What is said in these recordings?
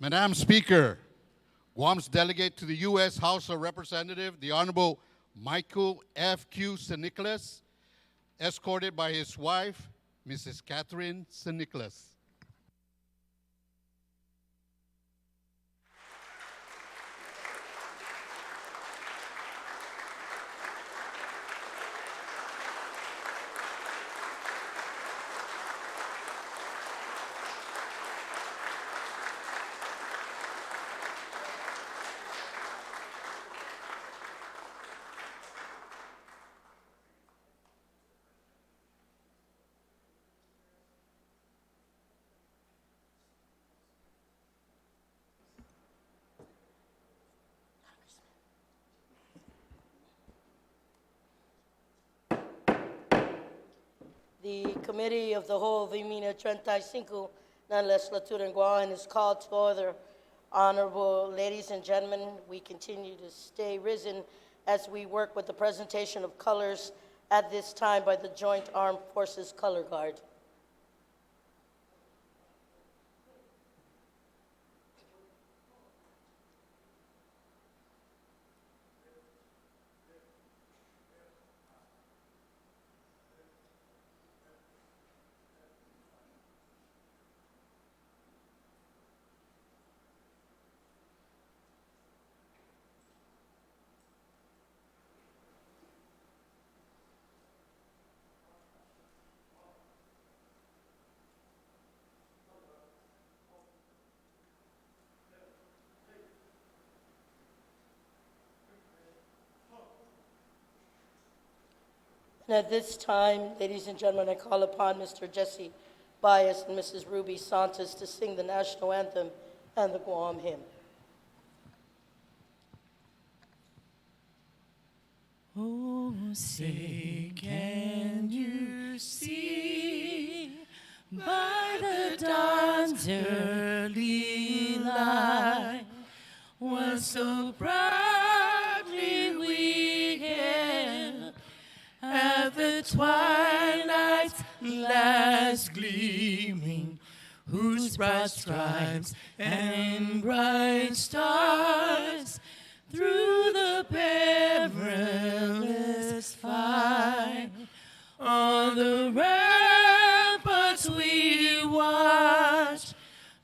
Madam Speaker, Guam's delegate to the U.S. House of Representatives, the Honorable Michael F.Q. St. Nicholas, escorted by his wife, Mrs. Catherine St. Nicholas. The Committee of the Whole Vimina 35 na Legislatura en Guam is called to order. Honorable ladies and gentlemen, we continue to stay risen as we work with the presentation of colors at this time by the Joint Armed Forces Color Guard. And at this time, ladies and gentlemen, I call upon Mr. Jesse Bias and Mrs. Ruby Santos to sing the national anthem and the Guam hymn. Oh, say, can you see by the dawn's early light what so proudly we hailed at the twilight's last gleaming, whose broad stripes and bright stars through the perilous fight on the ramparts we watched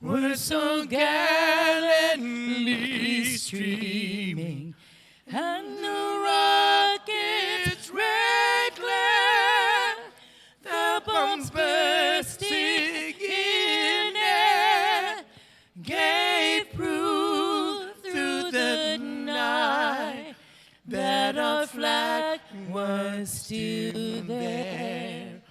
were so gallantly streaming, and the rocket's red glare, the bombs bursting in air, gave proof through the night that our flag was still there.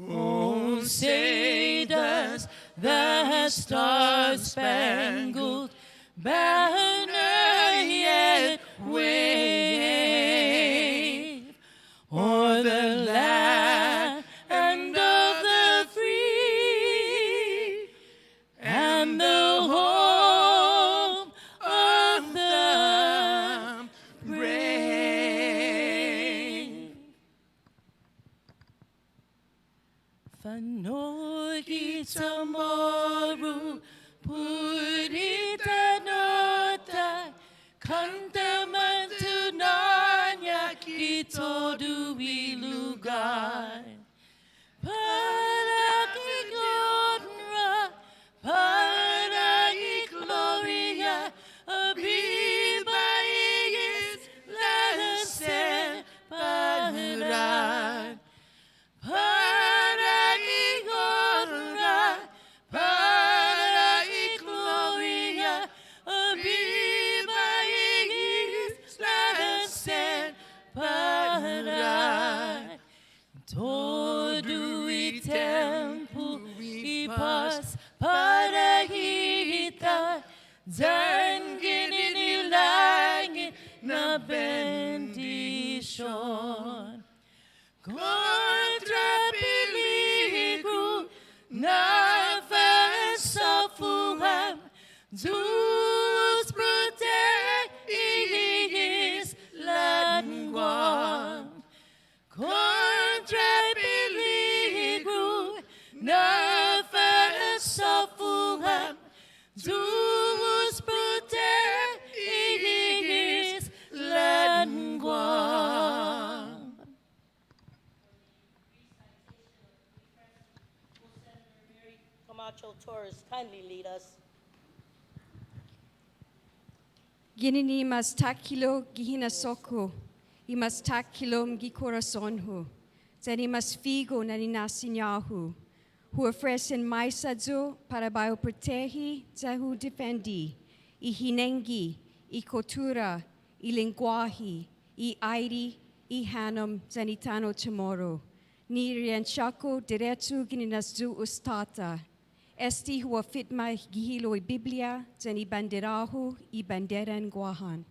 Oh, say does the star-spangled banner yet wave o'er the land of the free and the home of the brave? Fanoi tomorrow, purita nota, kantaman tunanya kito duwi lugar. Para iglora, para igloria, abiba is la separar. Para igora, para igloria, abiba is la separar. Todo y tempo y paz para kita, dangin inilangin na bendición. Contra peligro na versafuhan, Deus protege Isla Guam. Contra peligro na versafuhan, Deus Camacho Torres kindly lead us. Ginini mas takilo gihinasoko, imas takilom gikorazonhu, zeni mas figo na ninasinyahu, hu ofrecen mais adzo para baio protehi, zahu defendi, I hinengi, I cultura, I linguahi, I airi, I hanam zanitano tomorrow, ni rienchaco diretu gininazu ustata, esti hua fitma gihilo I Biblia, zani banderahu I bandera nguahan.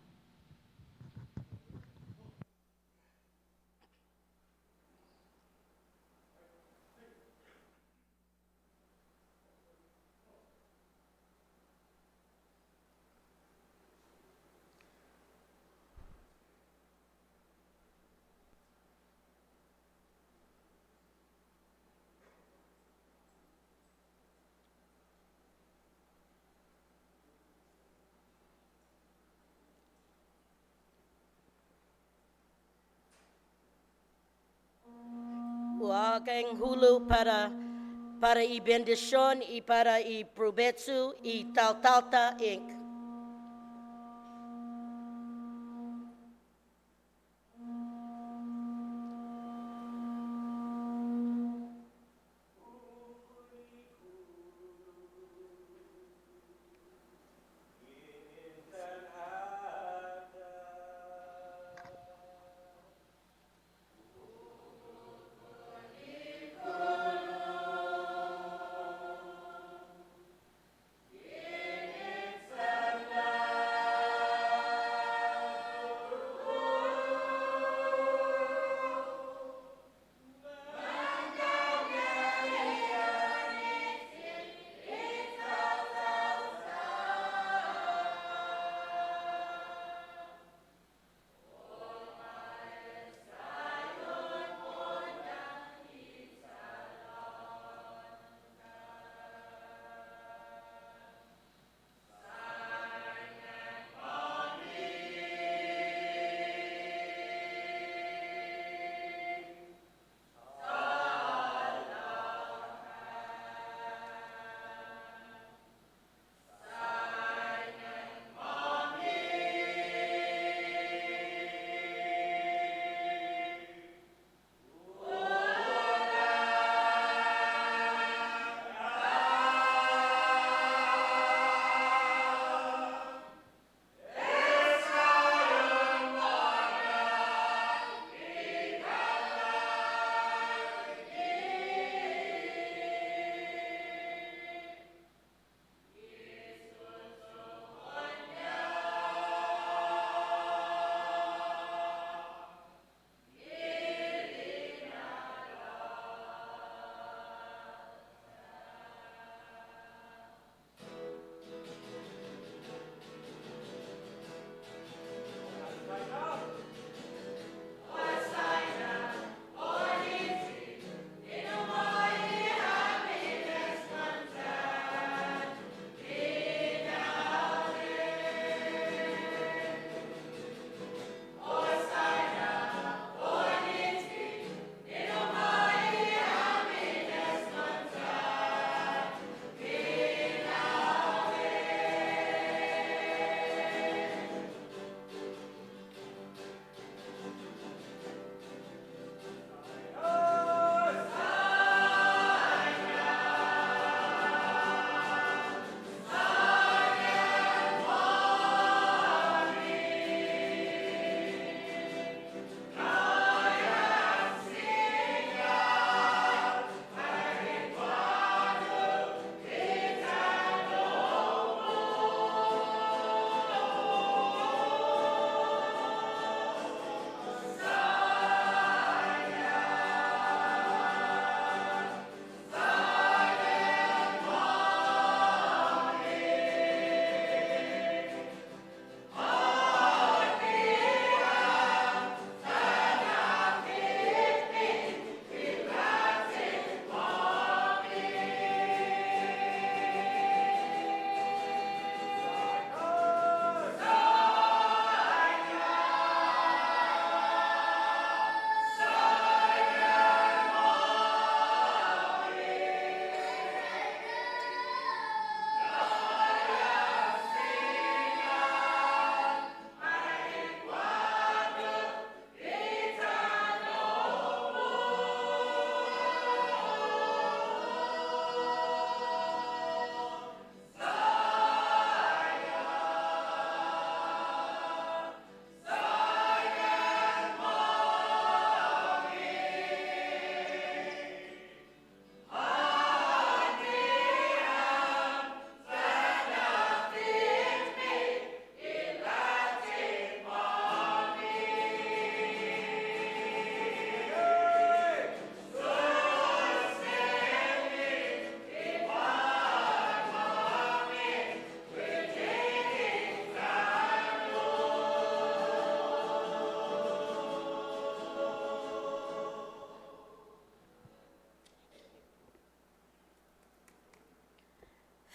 Uakeng hulu para I bendición y para I provecho y taltalta inc.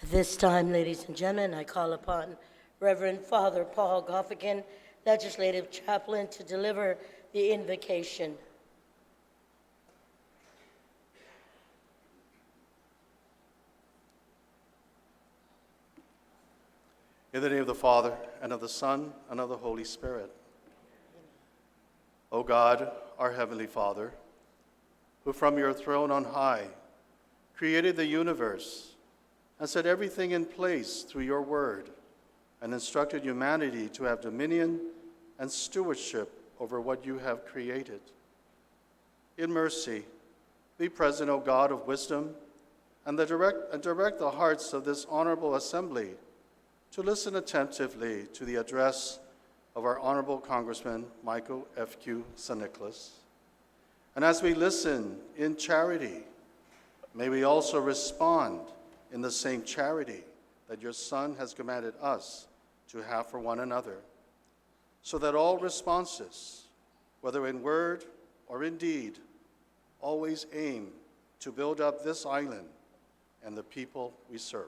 At this time, ladies and gentlemen, I call upon Reverend Father Paul Goffigan, Legislative Chaplain, to deliver the invocation. In the name of the Father, and of the Son, and of the Holy Spirit. O God, our Heavenly Father, who from your throne on high created the universe and set everything in place through your word, and instructed humanity to have dominion and stewardship over what you have created. In mercy, be present, O God of wisdom, and direct the hearts of this honorable assembly to listen attentively to the address of our Honorable Congressman Michael F.Q. St. Nicholas. And as we listen in charity, may we also respond in the same charity that your Son has commanded us to have for one another, so that all responses, whether in word or in deed, always aim to build up this island and the people we serve.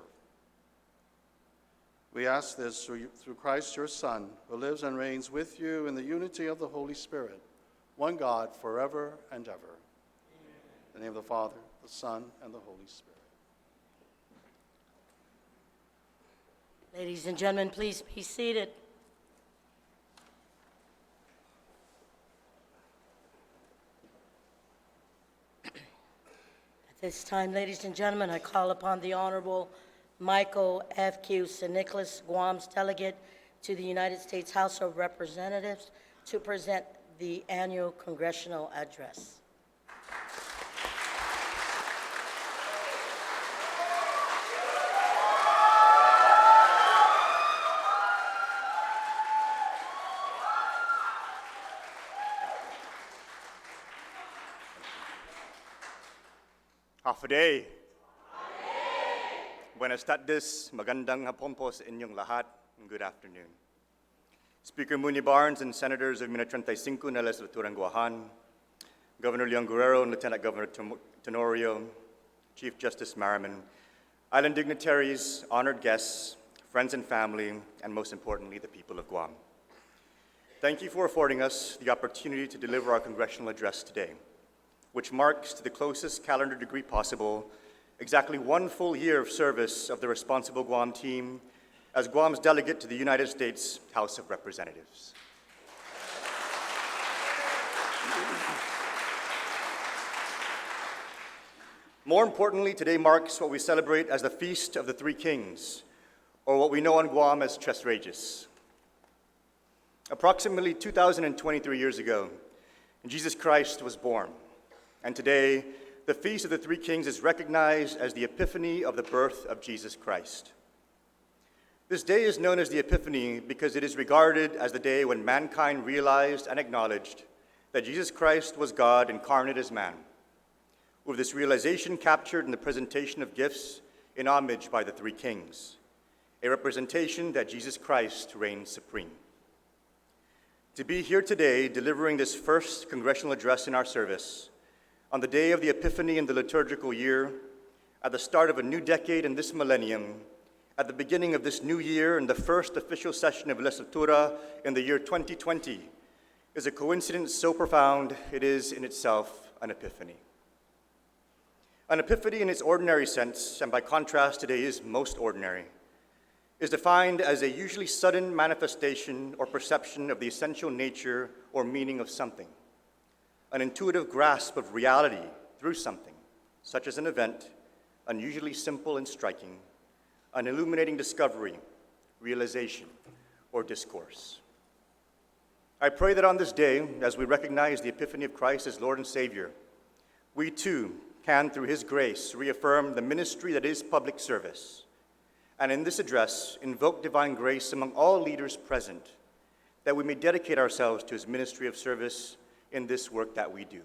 We ask this through Christ, your Son, who lives and reigns with you in the unity of the Holy Spirit, one God, forever and ever. Amen. In the name of the Father, the Son, and the Holy Spirit. Ladies and gentlemen, please be seated. At this time, ladies and gentlemen, I call upon the Honorable Michael F.Q. St. Nicholas, Guam's delegate to the United States House of Representatives, to present the annual Congressional address. Hafaday. Buenas tardes, magandang hapon po sa inyong lahat, and good afternoon. Speaker Muni Barnes and Senators of Mina 35 na Legislatura Guahan, Governor Leon Guerrero and Lieutenant Governor Tenorio, Chief Justice Merriman, island dignitaries, honored guests, friends and family, and most importantly, the people of Guam. Thank you for affording us the opportunity to deliver our congressional address today, which marks, to the closest calendar degree possible, exactly 1 full year of service of the Responsible Guam team as Guam's delegate to the United States House of Representatives. More importantly, today marks what we celebrate as the Feast of the Three Kings, or what we know on Guam as Tres Reyes. Approximately 2,023 years ago, Jesus Christ was born, and today, the Feast of the Three Kings is recognized as the Epiphany of the birth of Jesus Christ. This day is known as the Epiphany because it is regarded as the day when mankind realized and acknowledged that Jesus Christ was God incarnate as man, with this realization captured in the presentation of gifts in homage by the Three Kings, a representation that Jesus Christ reigns supreme. To be here today delivering this first congressional address in our service, on the day of the Epiphany in the liturgical year, at the start of a new decade in this millennium, at the beginning of this new year and the first official session of Legislatura in the year 2020, is a coincidence so profound it is in itself an epiphany. An epiphany in its ordinary sense, and by contrast today is most ordinary, is defined as a usually sudden manifestation or perception of the essential nature or meaning of something, an intuitive grasp of reality through something, such as an event, unusually simple and striking, an illuminating discovery, realization, or discourse. I pray that on this day, as we recognize the Epiphany of Christ as Lord and Savior, we too can, through His grace, reaffirm the ministry that is public service, and in this address, invoke divine grace among all leaders present, that we may dedicate ourselves to His ministry of service in this work that we do.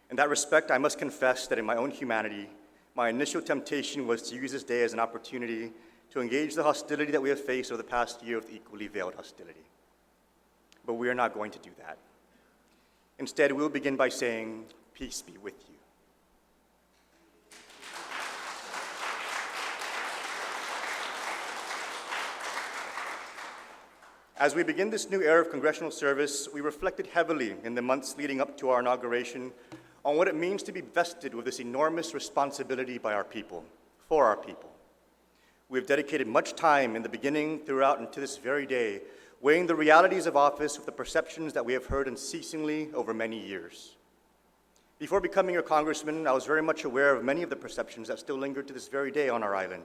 In that respect, I must confess that in my own humanity, my initial temptation was to use this day as an opportunity to engage the hostility that we have faced over the past year with equally veiled hostility. But we are not going to do that. Instead, we'll begin by saying, peace be with you. As we begin this new era of congressional service, we reflected heavily in the months leading up to our inauguration on what it means to be vested with this enormous responsibility by our people, for our people. We have dedicated much time in the beginning, throughout, and to this very day, weighing the realities of office with the perceptions that we have heard unceasingly over many years. Before becoming your congressman, I was very much aware of many of the perceptions that still linger to this very day on our island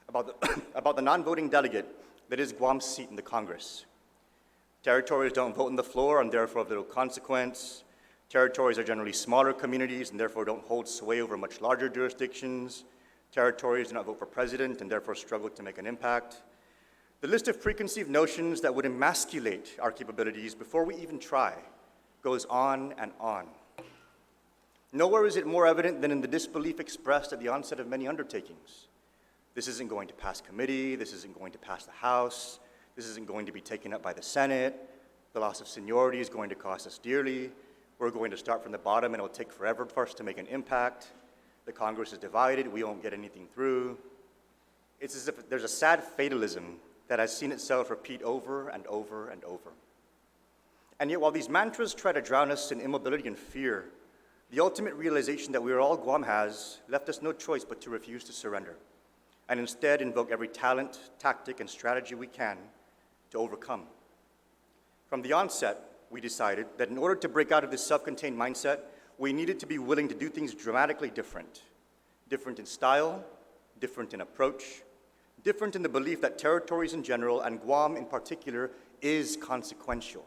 about the non-voting delegate that is Guam's seat in the Congress. Territories don't vote on the floor and therefore have little consequence. Territories are generally smaller communities and therefore don't hold sway over much larger jurisdictions. Territories do not vote for president and therefore struggle to make an impact. The list of preconceived notions that would emasculate our capabilities before we even try goes on and on. Nowhere is it more evident than in the disbelief expressed at the onset of many undertakings. This isn't going to pass committee, this isn't going to pass the House, this isn't going to be taken up by the Senate, the loss of seniority is going to cost us dearly, we're going to start from the bottom and it'll take forever for us to make an impact, the Congress is divided, we won't get anything through. It's as if there's a sad fatalism that has seen itself repeat over and over and over. And yet while these mantras try to drown us in immobility and fear, the ultimate realization that we are all Guam has left us no choice but to refuse to surrender, and instead invoke every talent, tactic, and strategy we can to overcome. From the onset, we decided that in order to break out of this self-contained mindset, we needed to be willing to do things dramatically different. Different in style, different in approach, different in the belief that territories in general, and Guam in particular, is consequential.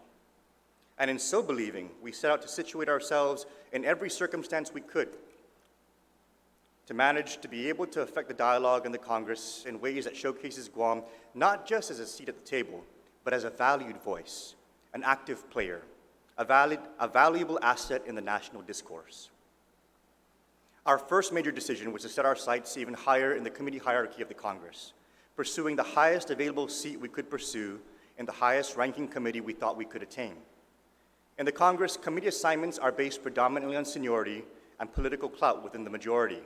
And in so believing, we set out to situate ourselves in every circumstance we could to manage to be able to affect the dialogue in the Congress in ways that showcases Guam not just as a seat at the table, but as a valued voice, an active player, a valuable asset in the national discourse. Our first major decision was to set our sights even higher in the committee hierarchy of the Congress, pursuing the highest available seat we could pursue in the highest ranking committee we thought we could attain. In the Congress, committee assignments are based predominantly on seniority and political clout within the majority,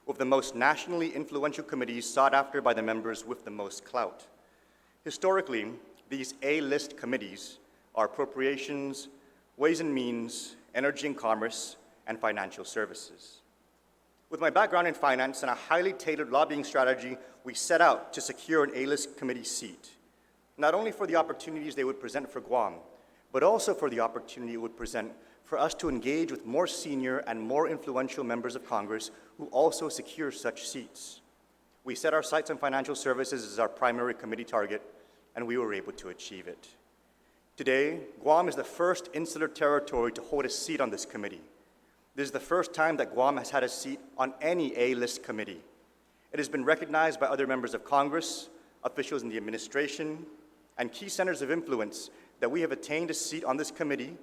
with the most nationally influential committees sought after by the members with the most clout. Historically, these A-list committees are Appropriations, Ways and Means, Energy and Commerce, and Financial Services. With my background in finance and a highly tailored lobbying strategy, we set out to secure an A-list committee seat, not only for the opportunities they would present for Guam, but also for the opportunity it would present for us to engage with more senior and more influential members of Congress who also secure such seats. We set our sights on financial services as our primary committee target, and we were able to achieve it. Today, Guam is the first insular territory to hold a seat on this committee. This is the first time that Guam has had a seat on any A-list committee. It has been recognized by other members of Congress, officials in the administration, and key centers of influence that we have attained a seat on this committee,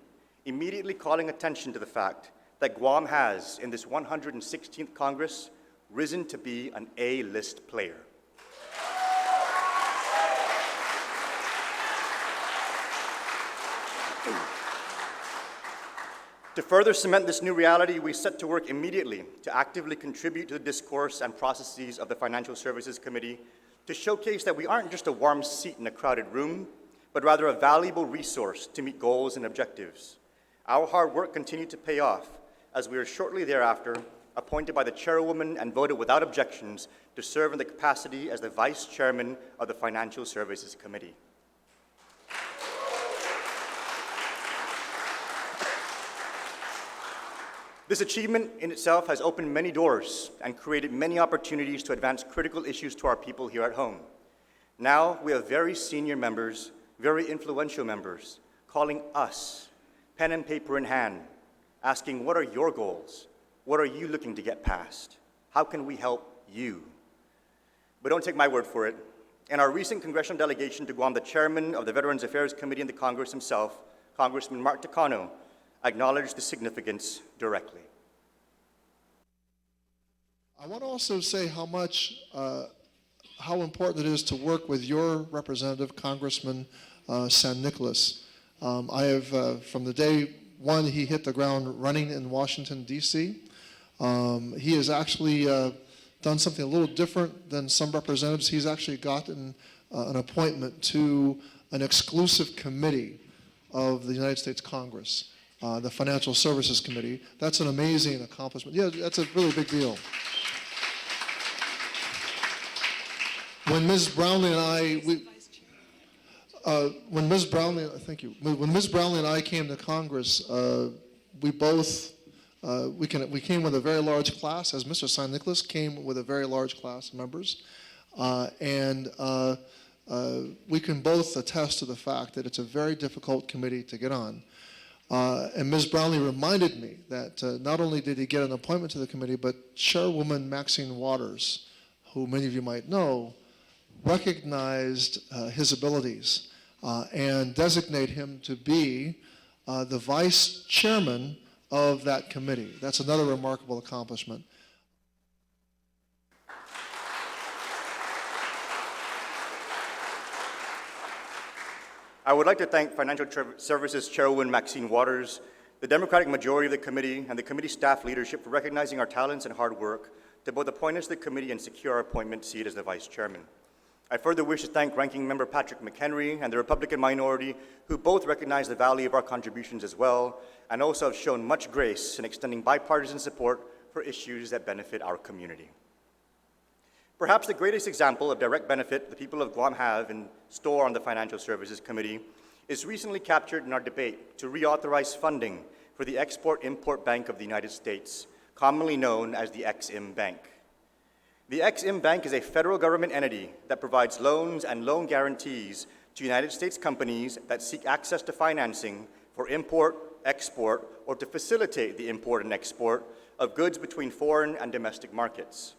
immediately calling attention to the fact that Guam has, in this 116th Congress, risen to be an A-list player. To further cement this new reality, we set to work immediately to actively contribute to the discourse and processes of the Financial Services Committee to showcase that we aren't just a warm seat in a crowded room, but rather a valuable resource to meet goals and objectives. Our hard work continued to pay off as we were shortly thereafter appointed by the chairwoman and voted without objections to serve in the capacity as the vice chairman of the Financial Services Committee. This achievement in itself has opened many doors and created many opportunities to advance critical issues to our people here at home. Now we have very senior members, very influential members, calling us, pen and paper in hand, asking, what are your goals? What are you looking to get past? How can we help you? But don't take my word for it. In our recent congressional delegation to Guam, the chairman of the Veterans Affairs Committee in the Congress himself, Congressman Mark Takano, acknowledged the significance directly. I want to also say how important it is to work with your representative, Congressman San Nicolas. I have, from the day one he hit the ground running in Washington, D.C., he has actually done something a little different than some representatives. He's actually gotten an appointment to an exclusive committee of the United States Congress, the Financial Services Committee. That's an amazing accomplishment. Yeah, that's a really big deal. When Ms. Brownlee and I, when Ms. Brownlee, thank you. When Ms. Brownlee and I came to Congress, we both we came with a very large class, as Mr. St. Nicholas came with a very large class of members, and we can both attest to the fact that it's a very difficult committee to get on. And Ms. Brownlee reminded me that not only did he get an appointment to the committee, but Chairwoman Maxine Waters, who many of you might know, recognized his abilities and designate him to be the vice chairman of that committee. That's another remarkable accomplishment. I would like to thank Financial Services Chairwoman Maxine Waters, the Democratic majority of the committee, and the committee staff leadership for recognizing our talents and hard work to both appoint us to the committee and secure our appointment seat as the vice chairman. I further wish to thank Ranking Member Patrick McHenry and the Republican minority, who both recognize the value of our contributions as well, and also have shown much grace in extending bipartisan support for issues that benefit our community. Perhaps the greatest example of direct benefit the people of Guam have in store on the Financial Services Committee is recently captured in our debate to reauthorize funding for the Export-Import Bank of the United States, commonly known as the Ex-Im Bank. The Ex-Im Bank is a federal government entity that provides loans and loan guarantees to United States companies that seek access to financing for import, export, or to facilitate the import and export of goods between foreign and domestic markets.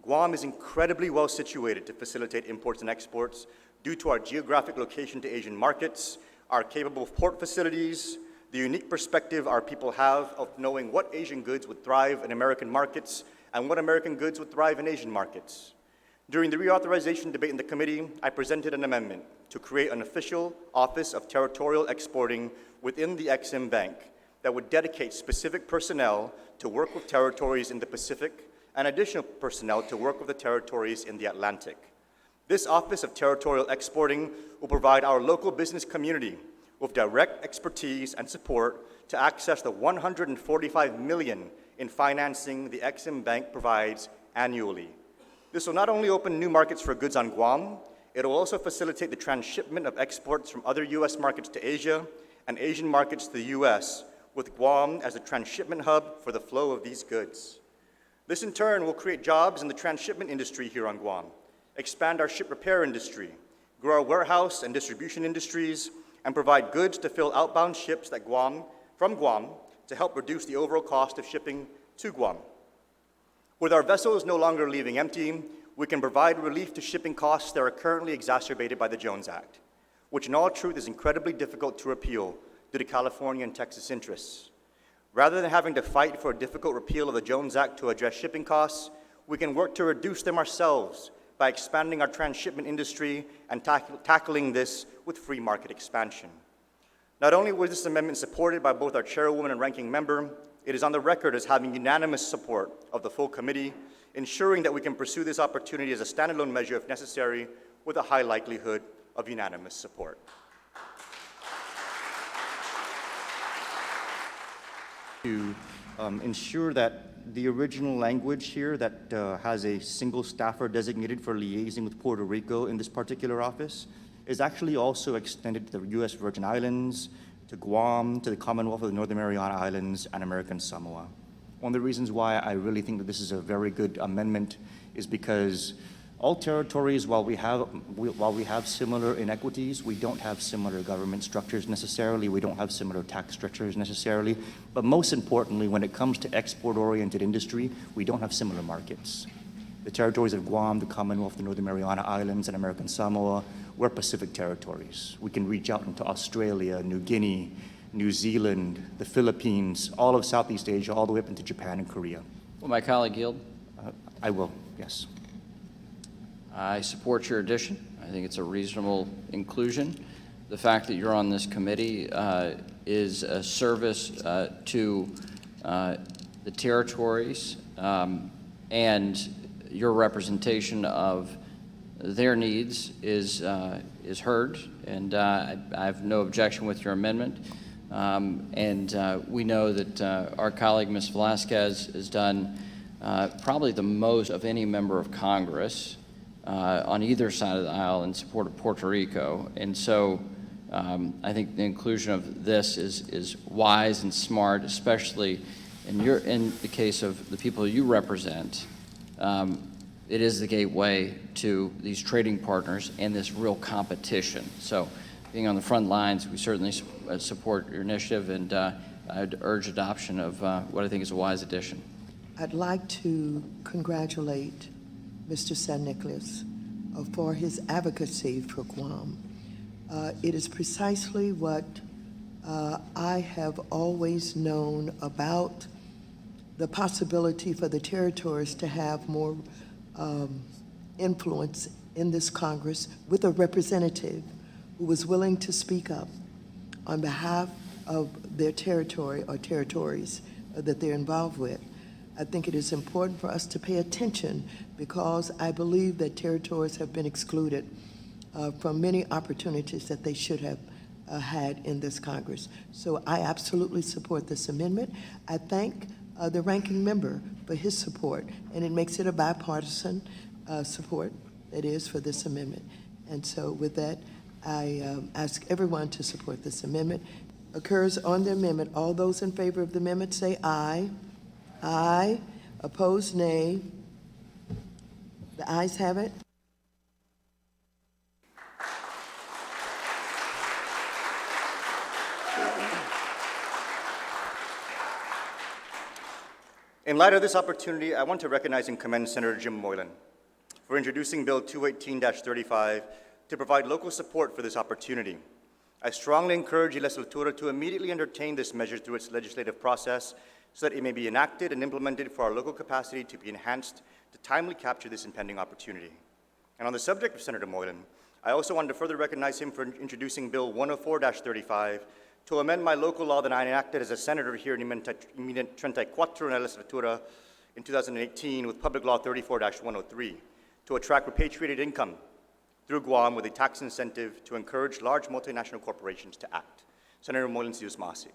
Guam is incredibly well situated to facilitate imports and exports due to our geographic location to Asian markets, our capable port facilities, the unique perspective our people have of knowing what Asian goods would thrive in American markets and what American goods would thrive in Asian markets. During the reauthorization debate in the committee, I presented an amendment to create an official Office of Territorial Exporting within the Ex-Im Bank that would dedicate specific personnel to work with territories in the Pacific and additional personnel to work with the territories in the Atlantic. This Office of Territorial Exporting will provide our local business community with direct expertise and support to access the $145 million in financing the Ex-Im Bank provides annually. This will not only open new markets for goods on Guam, it will also facilitate the transshipment of exports from other U.S. markets to Asia and Asian markets to the U.S., with Guam as a transshipment hub for the flow of these goods. This in turn will create jobs in the transshipment industry here on Guam, expand our ship repair industry, grow our warehouse and distribution industries, and provide goods to fill outbound ships from Guam to help reduce the overall cost of shipping to Guam. With our vessels no longer leaving empty, we can provide relief to shipping costs that are currently exacerbated by the Jones Act, which in all truth is incredibly difficult to repeal due to California and Texas interests. Rather than having to fight for a difficult repeal of the Jones Act to address shipping costs, we can work to reduce them ourselves by expanding our transshipment industry and tackling this with free market expansion. Not only was this amendment supported by both our chairwoman and ranking member, it is on the record as having unanimous support of the full committee, ensuring that we can pursue this opportunity as a standalone measure if necessary with a high likelihood of unanimous support. To ensure that the original language here that has a single staffer designated for liaising with Puerto Rico in this particular office is actually also extended to the U.S. Virgin Islands, to Guam, to the Commonwealth of the Northern Mariana Islands, and American Samoa. One of the reasons why I really think that this is a very good amendment is because all territories, while we have similar inequities, we don't have similar government structures necessarily, we don't have similar tax structures necessarily, but most importantly, when it comes to export-oriented industry, we don't have similar markets. The territories of Guam, the Commonwealth, the Northern Mariana Islands, and American Samoa, we're Pacific territories. We can reach out into Australia, New Guinea, New Zealand, the Philippines, all of Southeast Asia, all the way up into Japan and Korea. Will my colleague yield? I will, yes. I support your addition. I think it's a reasonable inclusion. The fact that you're on this committee is a service to the territories and your representation of their needs is heard, and I have no objection with your amendment. We know that our colleague, Ms. Velasquez, has done probably the most of any member of Congress on either side of the aisle in support of Puerto Rico. And so I think the inclusion of this is wise and smart, especially in the case of the people you represent. It is the gateway to these trading partners and this real competition. So being on the front lines, we certainly support your initiative, and I'd urge adoption of what I think is a wise addition. I'd like to congratulate Mr. San Nicolas for his advocacy for Guam. It is precisely what I have always known about the possibility for the territories to have more influence in this Congress with a representative who was willing to speak up on behalf of their territory or territories that they're involved with. I think it is important for us to pay attention because I believe that territories have been excluded from many opportunities that they should have had in this Congress. So I absolutely support this amendment. I thank the ranking member for his support, and it makes it a bipartisan support that is for this amendment. And so with that, I ask everyone to support this amendment. Occurs on the amendment. All those in favor of the amendment say aye. Aye. Opposed, nay. The ayes have it. In light of this opportunity, I want to recognize and commend Senator Jim Moylan for introducing Bill 218-35 to provide local support for this opportunity. I strongly encourage the legislatura to immediately entertain this measure through its legislative process so that it may be enacted and implemented for our local capacity to be enhanced to timely capture this impending opportunity. And on the subject of Senator Moylan, I also wanted to further recognize him for introducing Bill 104-35 to amend my local law that I enacted as a senator here in Imminent 34 in la legislatura in 2018 with Public Law 34-103 to attract repatriated income through Guam with a tax incentive to encourage large multinational corporations to act. Senator Moylan Sius Masi.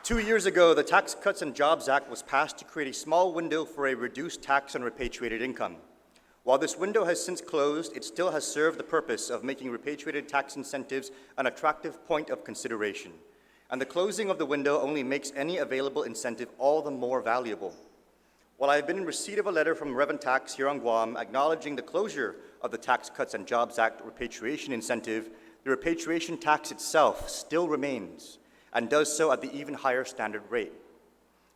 Two years ago, the Tax Cuts and Jobs Act was passed to create a small window for a reduced tax on repatriated income. While this window has since closed, it still has served the purpose of making repatriated tax incentives an attractive point of consideration. And the closing of the window only makes any available incentive all the more valuable. While I have been in receipt of a letter from Reverend Tax here on Guam acknowledging the closure of the Tax Cuts and Jobs Act repatriation incentive, the repatriation tax itself still remains and does so at the even higher standard rate.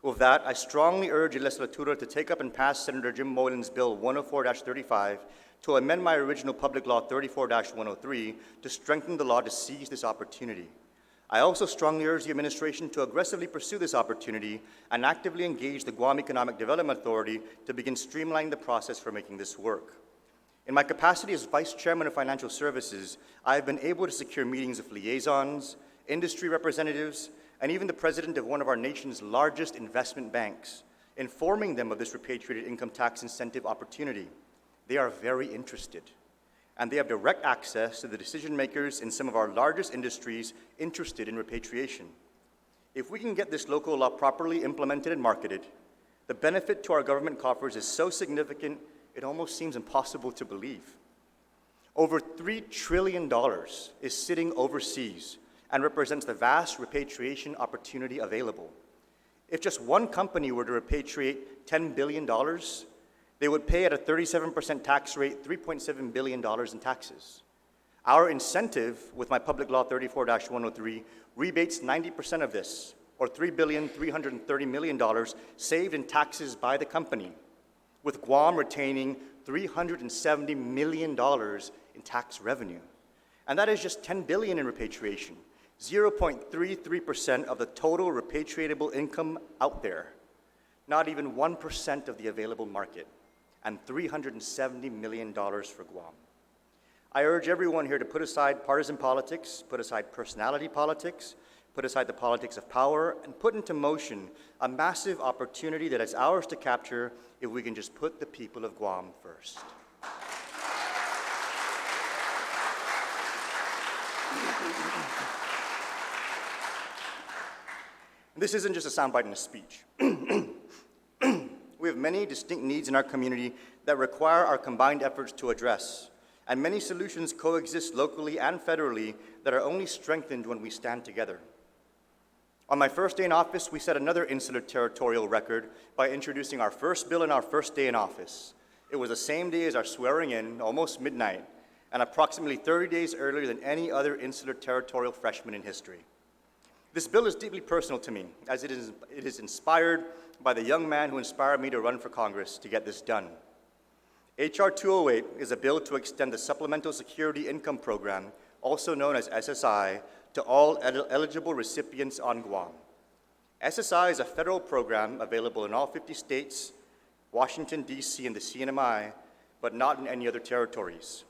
With that, I strongly urge the legislatura to take up and pass Senator Jim Moylan's Bill 104-35 to amend my original Public Law 34-103 to strengthen the law to seize this opportunity. I also strongly urge the administration to aggressively pursue this opportunity and actively engage the Guam Economic Development Authority to begin streamlining the process for making this work. In my capacity as Vice Chairman of Financial Services, I have been able to secure meetings with liaisons, industry representatives, and even the president of one of our nation's largest investment banks, informing them of this repatriated income tax incentive opportunity. They are very interested, and they have direct access to the decision makers in some of our largest industries interested in repatriation. If we can get this local law properly implemented and marketed, the benefit to our government coffers is so significant, it almost seems impossible to believe. Over $3 trillion is sitting overseas and represents the vast repatriation opportunity available. If just one company were to repatriate $10 billion, they would pay at a 37% tax rate $3.7 billion in taxes. Our incentive with my Public Law 34-103 rebates 90% of this, or $3.33 billion saved in taxes by the company, with Guam retaining $370 million in tax revenue. And that is just $10 billion in repatriation, 0.33% of the total repatriatable income out there, not even 1% of the available market, and $370 million for Guam. I urge everyone here to put aside partisan politics, put aside personality politics, put aside the politics of power, and put into motion a massive opportunity that is ours to capture if we can just put the people of Guam first. This isn't just a soundbite in a speech. We have many distinct needs in our community that require our combined efforts to address, and many solutions coexist locally and federally that are only strengthened when we stand together. On my first day in office, we set another insular territorial record by introducing our first bill in our first day in office. It was the same day as our swearing in, almost midnight, and approximately 30 days earlier than any other insular territorial freshman in history. This bill is deeply personal to me, as it is inspired by the young man who inspired me to run for Congress to get this done. H.R. 208 is a bill to extend the Supplemental Security Income Program, also known as SSI, to all eligible recipients on Guam. SSI is a federal program available in all 50 states, Washington, D.C., and the CNMI, but not in any other territories.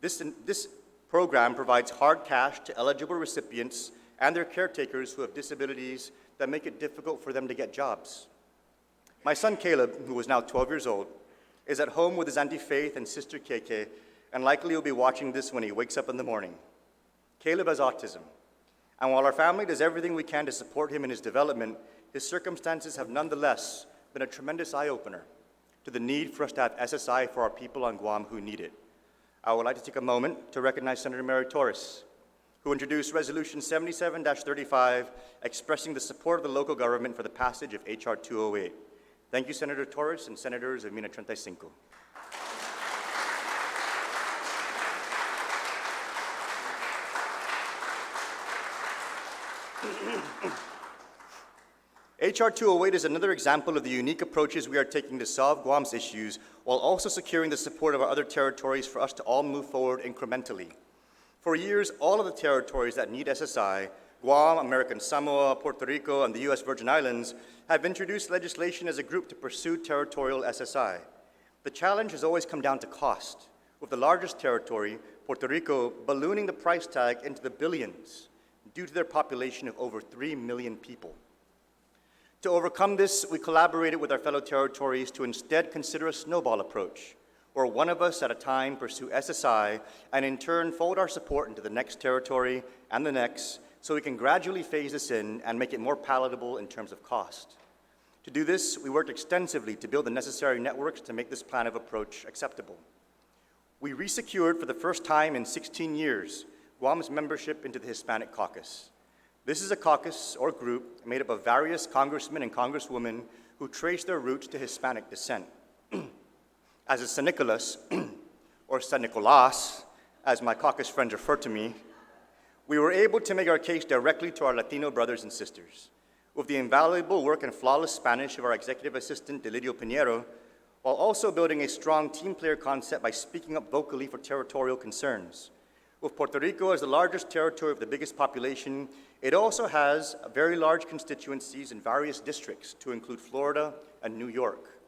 This program provides hard cash to eligible recipients and their caretakers who have disabilities that make it difficult for them to get jobs. My son Caleb, who is now 12 years old, is at home with his Auntie Faith and sister KK, and likely will be watching this when he wakes up in the morning. Caleb has autism, and while our family does everything we can to support him in his development, his circumstances have nonetheless been a tremendous eye-opener to the need for us to have SSI for our people on Guam who need it. I would like to take a moment to recognize Senator Mary Torres, who introduced Resolution 77-35, expressing the support of the local government for the passage of H.R. 208. Thank you, Senator Torres and Senators of Mina 35. H.R. 208 is another example of the unique approaches we are taking to solve Guam's issues while also securing the support of our other territories for us to all move forward incrementally. For years, all of the territories that need SSI, Guam, American Samoa, Puerto Rico, and the U.S. Virgin Islands, have introduced legislation as a group to pursue territorial SSI. The challenge has always come down to cost, with the largest territory, Puerto Rico, ballooning the price tag into the billions due to their population of over 3 million people. To overcome this, we collaborated with our fellow territories to instead consider a snowball approach, where one of us at a time pursue SSI and in turn fold our support into the next territory and the next, so we can gradually phase this in and make it more palatable in terms of cost. To do this, we worked extensively to build the necessary networks to make this plan of approach acceptable. We resecured for the first time in 16 years Guam's membership into the Hispanic Caucus. This is a caucus or group made up of various congressmen and congresswomen who trace their roots to Hispanic descent. As a San Nicolas, or San Nicolas, as my caucus friends refer to me, we were able to make our case directly to our Latino brothers and sisters. With the invaluable work and flawless Spanish of our executive assistant, Delidio Pinheiro, while also building a strong team player concept by speaking up vocally for territorial concerns. With Puerto Rico as the largest territory with the biggest population, it also has very large constituencies in various districts, to include Florida and New York.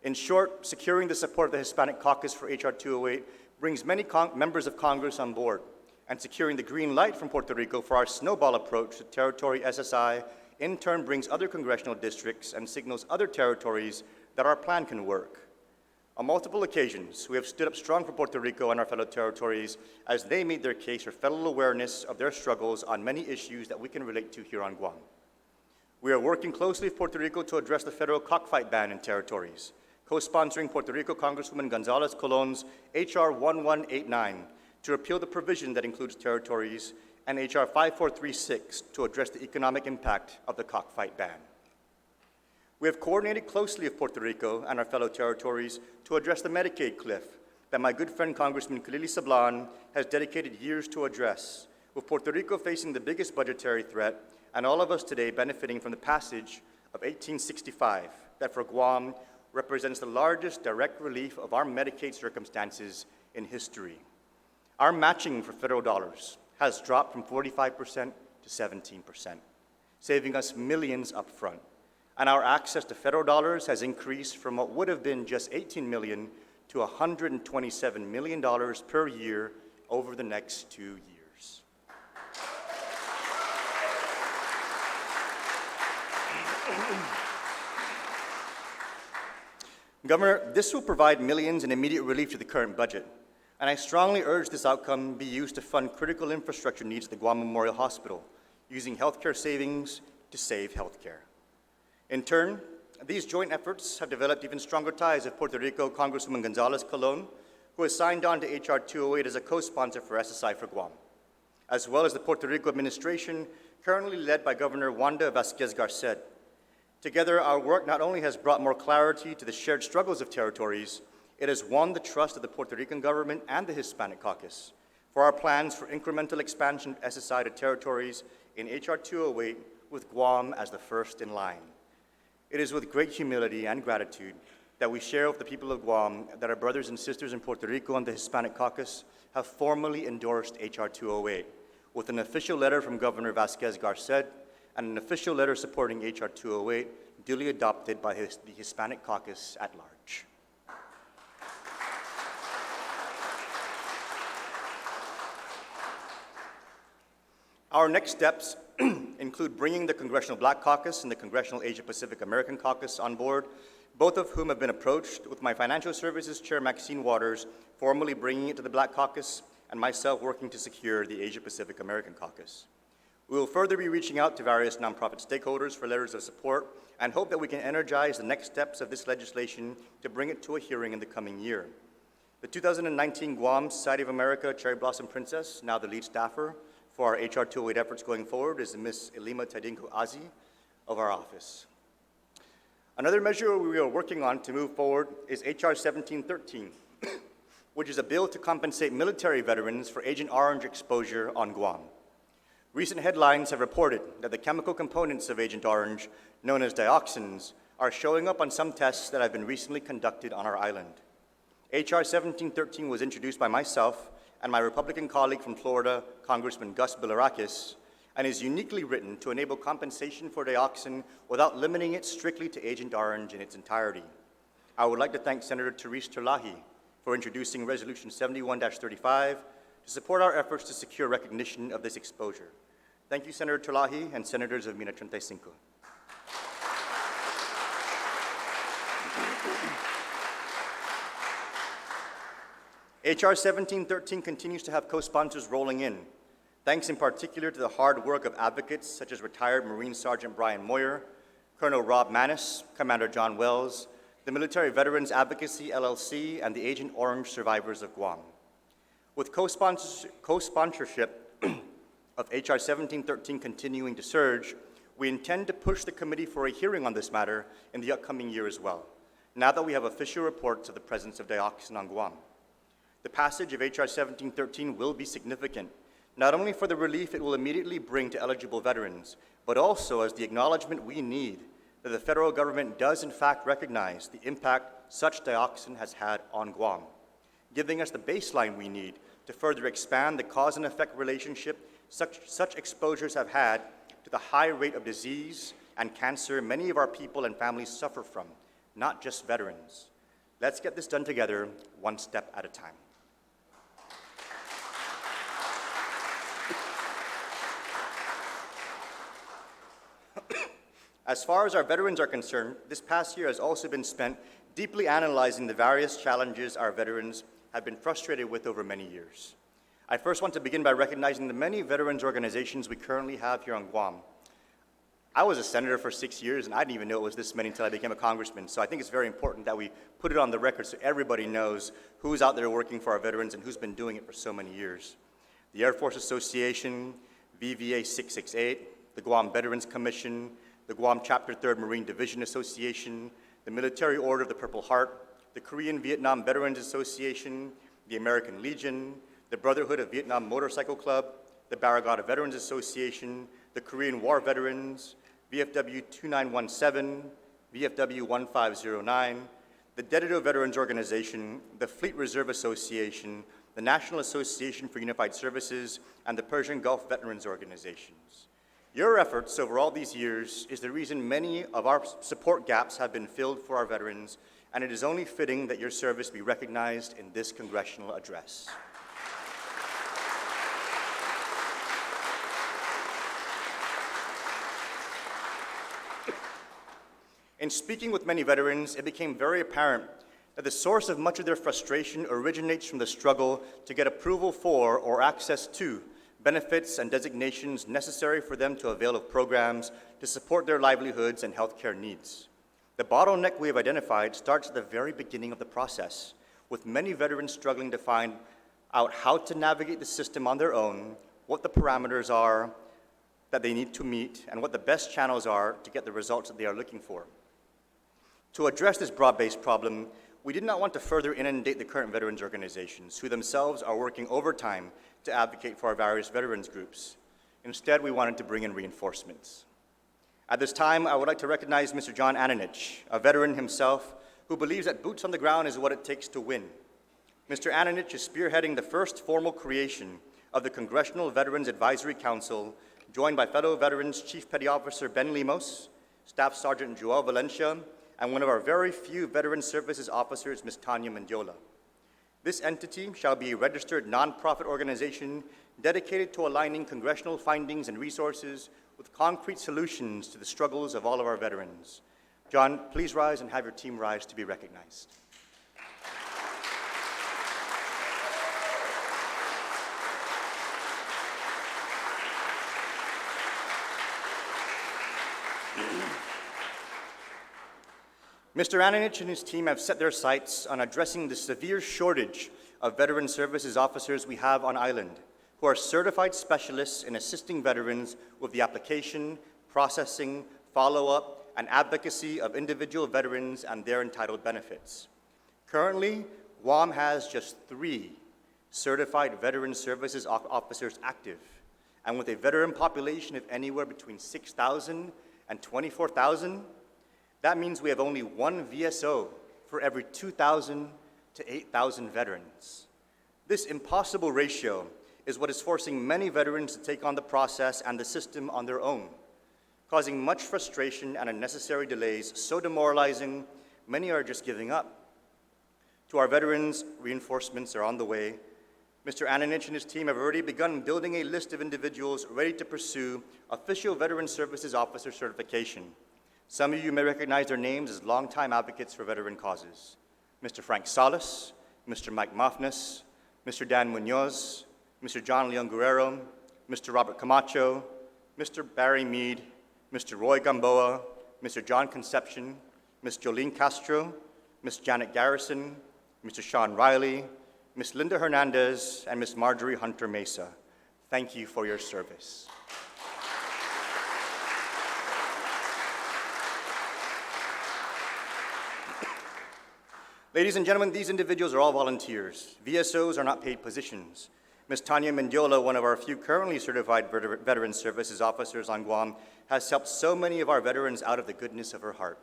In short, securing the support of the Hispanic Caucus for H.R. 208 brings many members of Congress on board, and securing the green light from Puerto Rico for our snowball approach to territory SSI in turn brings other congressional districts and signals other territories that our plan can work. On multiple occasions, we have stood up strong for Puerto Rico and our fellow territories as they made their case for federal awareness of their struggles on many issues that we can relate to here on Guam. We are working closely with Puerto Rico to address the federal cockfight ban in territories, co-sponsoring Puerto Rico Congresswoman Gonzalez Colon's H.R. 1189 to repeal the provision that includes territories, and H.R. 5436 to address the economic impact of the cockfight ban. We have coordinated closely with Puerto Rico and our fellow territories to address the Medicaid cliff that my good friend Congressman Khalili Sablan has dedicated years to address, with Puerto Rico facing the biggest budgetary threat and all of us today benefiting from the passage of 1865 that for Guam represents the largest direct relief of our Medicaid circumstances in history. Our matching for federal dollars has dropped from 45% to 17%, saving us millions up front. And our access to federal dollars has increased from what would have been just $18 million to $127 million per year over the next 2 years. Governor, this will provide millions in immediate relief to the current budget, and I strongly urge this outcome be used to fund critical infrastructure needs at the Guam Memorial Hospital, using healthcare savings to save healthcare. In turn, these joint efforts have developed even stronger ties with Puerto Rico Congresswoman Gonzalez Colon, who has signed on to H.R. 208 as a co-sponsor for SSI for Guam, as well as the Puerto Rico administration currently led by Governor Wanda Vasquez Garcet. Together, our work not only has brought more clarity to the shared struggles of territories, it has won the trust of the Puerto Rican government and the Hispanic Caucus for our plans for incremental expansion of SSI to territories in H.R. 208 with Guam as the first in line. It is with great humility and gratitude that we share with the people of Guam that our brothers and sisters in Puerto Rico and the Hispanic Caucus have formally endorsed H.R. 208 with an official letter from Governor Vasquez Garcet and an official letter supporting H.R. 208 duly adopted by the Hispanic Caucus at large. Our next steps include bringing the Congressional Black Caucus and the Congressional Asia Pacific American Caucus on board, both of whom have been approached, with my Financial Services Chair Maxine Waters formally bringing it to the Black Caucus and myself working to secure the Asia Pacific American Caucus. We will further be reaching out to various nonprofit stakeholders for letters of support and hope that we can energize the next steps of this legislation to bring it to a hearing in the coming year. The 2019 Guam Society of America Cherry Blossom Princess, now the lead staffer for our H.R. 208 efforts going forward, is Ms. Elima Tadinko Azi of our office. Another measure we are working on to move forward is H.R. 1713, which is a bill to compensate military veterans for Agent Orange exposure on Guam. Recent headlines have reported that the chemical components of Agent Orange, known as dioxins, are showing up on some tests that have been recently conducted on our island. H.R. 1713 was introduced by myself and my Republican colleague from Florida, Congressman Gus Bilirakis, and is uniquely written to enable compensation for dioxin without limiting it strictly to Agent Orange in its entirety. I would like to thank Senator Therese Terlahi for introducing Resolution 71-35 to support our efforts to secure recognition of this exposure. Thank you, Senator Terlahi and Senators of Mina 35. H.R. 1713 continues to have co-sponsors rolling in, thanks in particular to the hard work of advocates such as retired Marine Sergeant Brian Moyer, Colonel Rob Maness, Commander John Wells, the Military Veterans Advocacy LLC, and the Agent Orange Survivors of Guam. With co-sponsorship of H.R. 1713 continuing to surge, we intend to push the committee for a hearing on this matter in the upcoming year as well, now that we have official reports of the presence of dioxin on Guam. The passage of H.R. 1713 will be significant, not only for the relief it will immediately bring to eligible veterans, but also as the acknowledgement we need that the federal government does in fact recognize the impact such dioxin has had on Guam, giving us the baseline we need to further expand the cause and effect relationship such exposures have had to the high rate of disease and cancer many of our people and families suffer from, not just veterans. Let's get this done together, one step at a time. As far as our veterans are concerned, this past year has also been spent deeply analyzing the various challenges our veterans have been frustrated with over many years. I first want to begin by recognizing the many veterans organizations we currently have here on Guam. I was a senator for 6 years, and I didn't even know it was this many until I became a congressman, so I think it's very important that we put it on the record so everybody knows who's out there working for our veterans and who's been doing it for so many years. The Air Force Association, VVA 668, the Guam Veterans Commission, the Guam Chapter 3rd Marine Division Association, the Military Order of the Purple Heart, the Korean Vietnam Veterans Association, the American Legion, the Brotherhood of Vietnam Motorcycle Club, the Barragata Veterans Association, the Korean War Veterans, VFW 2917, VFW 1509, the Dedito Veterans Organization, the Fleet Reserve Association, the National Association for Unified Services, and the Persian Gulf Veterans Organizations. Your efforts over all these years is the reason many of our support gaps have been filled for our veterans, and it is only fitting that your service be recognized in this congressional address. In speaking with many veterans, it became very apparent that the source of much of their frustration originates from the struggle to get approval for or access to benefits and designations necessary for them to avail of programs to support their livelihoods and healthcare needs. The bottleneck we have identified starts at the very beginning of the process, with many veterans struggling to find out how to navigate the system on their own, what the parameters are that they need to meet, and what the best channels are to get the results that they are looking for. To address this broad-based problem, we did not want to further inundate the current veterans organizations, who themselves are working overtime to advocate for our various veterans groups. Instead, we wanted to bring in reinforcements. At this time, I would like to recognize Mr. John Ananich, a veteran himself, who believes that boots on the ground is what it takes to win. Mr. Ananich is spearheading the first formal creation of the Congressional Veterans Advisory Council, joined by fellow Veterans Chief Petty Officer Ben Limos, Staff Sergeant Joel Valencia, and one of our very few Veteran Services officers, Ms. Tanya Mendiola. This entity shall be a registered nonprofit organization dedicated to aligning congressional findings and resources with concrete solutions to the struggles of all of our veterans. John, please rise and have your team rise to be recognized. Mr. Ananich and his team have set their sights on addressing the severe shortage of Veteran Services officers we have on island, who are certified specialists in assisting veterans with the application, processing, follow-up, and advocacy of individual veterans and their entitled benefits. Currently, Guam has just 3 certified Veteran Services officers active, and with a veteran population of anywhere between 6,000 and 24,000, that means we have only 1 VSO for every 2,000 to 8,000 veterans. This impossible ratio is what is forcing many veterans to take on the process and the system on their own, causing much frustration and unnecessary delays so demoralizing, many are just giving up. To our veterans, reinforcements are on the way. Mr. Ananich and his team have already begun building a list of individuals ready to pursue official Veteran Services Officer certification. Some of you may recognize their names as longtime advocates for veteran causes. Mr. Frank Salas, Mr. Mike Mofness, Mr. Dan Munoz, Mr. John Leon Guerrero, Mr. Robert Camacho, Mr. Barry Mead, Mr. Roy Gamboa, Mr. John Concepcion, Ms. Jolene Castro, Ms. Janet Garrison, Mr. Sean Riley, Ms. Linda Hernandez, and Ms. Marjorie Hunter Mesa. Thank you for your service. Ladies and gentlemen, these individuals are all volunteers. VSOs are not paid positions. Ms. Tanya Mendiola, one of our few currently certified Veteran Services officers on Guam, has helped so many of our veterans out of the goodness of her heart.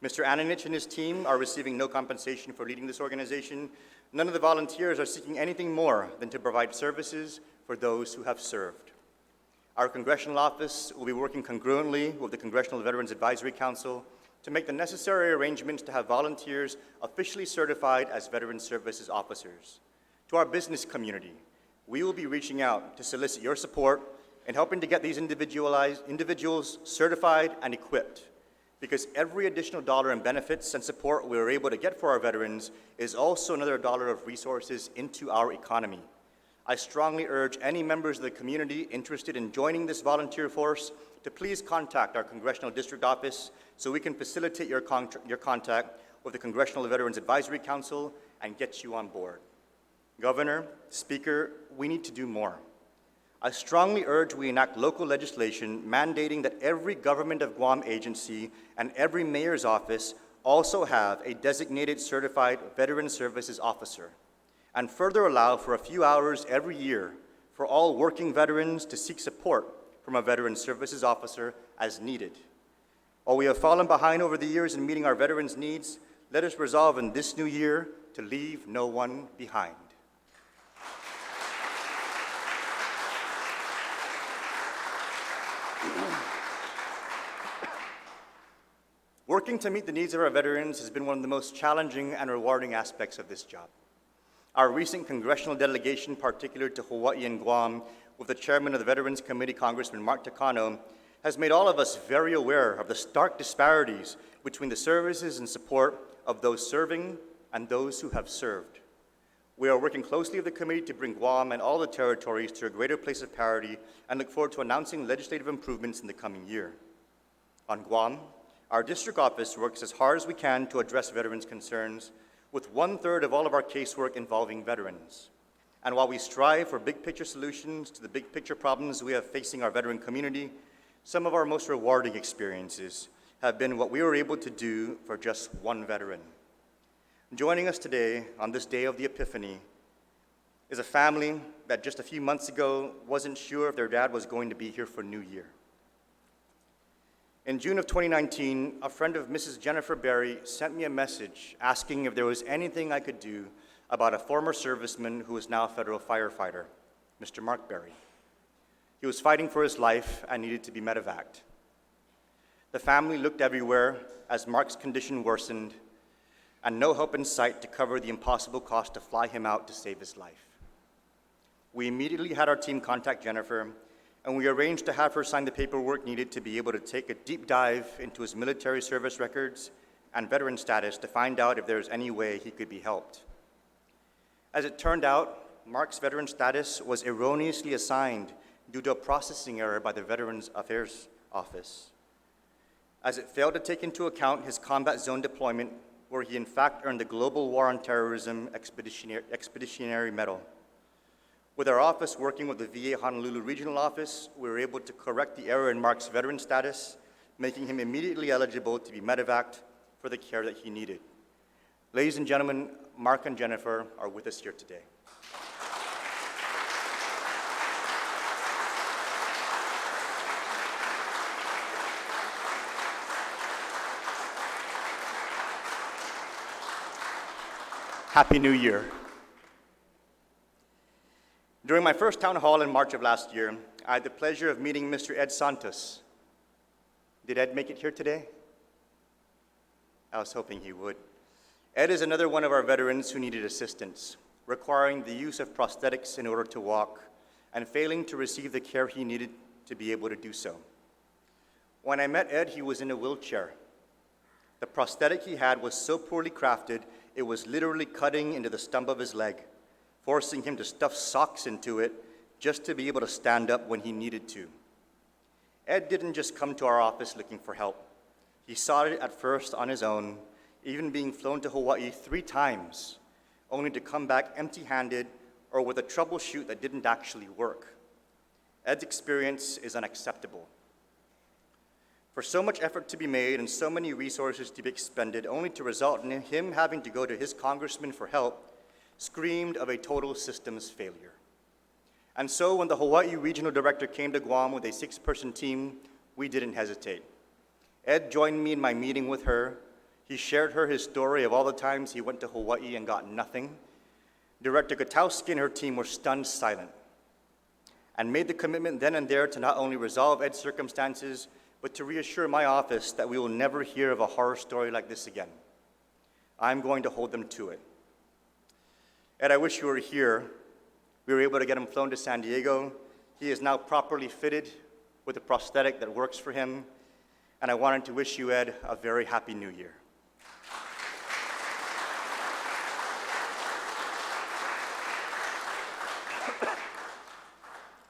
Mr. Ananich and his team are receiving no compensation for leading this organization. None of the volunteers are seeking anything more than to provide services for those who have served. Our congressional office will be working congruently with the Congressional Veterans Advisory Council to make the necessary arrangements to have volunteers officially certified as Veteran Services officers. To our business community, we will be reaching out to solicit your support in helping to get these individuals certified and equipped, because every additional dollar in benefits and support we are able to get for our veterans is also another dollar of resources into our economy. I strongly urge any members of the community interested in joining this volunteer force to please contact our Congressional District Office so we can facilitate your contact with the Congressional Veterans Advisory Council and get you on board. Governor, Speaker, we need to do more. I strongly urge we enact local legislation mandating that every Government of Guam agency and every mayor's office also have a designated certified Veteran Services officer, and further allow for a few hours every year for all working veterans to seek support from a Veteran Services officer as needed. While we have fallen behind over the years in meeting our veterans' needs, let us resolve in this new year to leave no one behind. Working to meet the needs of our veterans has been one of the most challenging and rewarding aspects of this job. Our recent congressional delegation, particular to Hawaii and Guam, with the chairman of the Veterans Committee, Congressman Mark Takano, has made all of us very aware of the stark disparities between the services and support of those serving and those who have served. We are working closely with the committee to bring Guam and all the territories to a greater place of parity and look forward to announcing legislative improvements in the coming year. On Guam, our district office works as hard as we can to address veterans' concerns, with 1/3 of all of our casework involving veterans. And while we strive for big picture solutions to the big picture problems we have facing our veteran community, some of our most rewarding experiences have been what we were able to do for just one veteran. Joining us today on this day of the Epiphany is a family that just a few months ago wasn't sure if their dad was going to be here for New Year. In June of 2019, a friend of Mrs. Jennifer Berry sent me a message asking if there was anything I could do about a former serviceman who is now a federal firefighter, Mr. Mark Berry. He was fighting for his life and needed to be medevaced. The family looked everywhere as Mark's condition worsened and no hope in sight to cover the impossible cost to fly him out to save his life. We immediately had our team contact Jennifer, and we arranged to have her sign the paperwork needed to be able to take a deep dive into his military service records and veteran status to find out if there was any way he could be helped. As it turned out, Mark's veteran status was erroneously assigned due to a processing error by the Veterans Affairs Office, as it failed to take into account his combat zone deployment, where he in fact earned the Global War on Terrorism Expeditionary Medal. With our office working with the VA Honolulu Regional Office, we were able to correct the error in Mark's veteran status, making him immediately eligible to be medevaced for the care that he needed. Ladies and gentlemen, Mark and Jennifer are with us here today. Happy New Year. During my first town hall in March of last year, I had the pleasure of meeting Mr. Ed Santos. Did Ed make it here today? I was hoping he would. Ed is another one of our veterans who needed assistance, requiring the use of prosthetics in order to walk and failing to receive the care he needed to be able to do so. When I met Ed, he was in a wheelchair. The prosthetic he had was so poorly crafted, it was literally cutting into the stump of his leg, forcing him to stuff socks into it just to be able to stand up when he needed to. Ed didn't just come to our office looking for help. He sought it at first on his own, even being flown to Hawaii 3 times, only to come back empty-handed or with a troubleshoot that didn't actually work. Ed's experience is unacceptable. For so much effort to be made and so many resources to be expended, only to result in him having to go to his congressman for help, screamed of a total systems failure. And so when the Hawaii Regional Director came to Guam with a 6-person team, we didn't hesitate. Ed joined me in my meeting with her. He shared her his story of all the times he went to Hawaii and got nothing. Director Gutowski and her team were stunned silent and made the commitment then and there to not only resolve Ed's circumstances, but to reassure my office that we will never hear of a horror story like this again. I'm going to hold them to it. Ed, I wish you were here. We were able to get him flown to San Diego. He is now properly fitted with a prosthetic that works for him. And I wanted to wish you, Ed, a very happy New Year.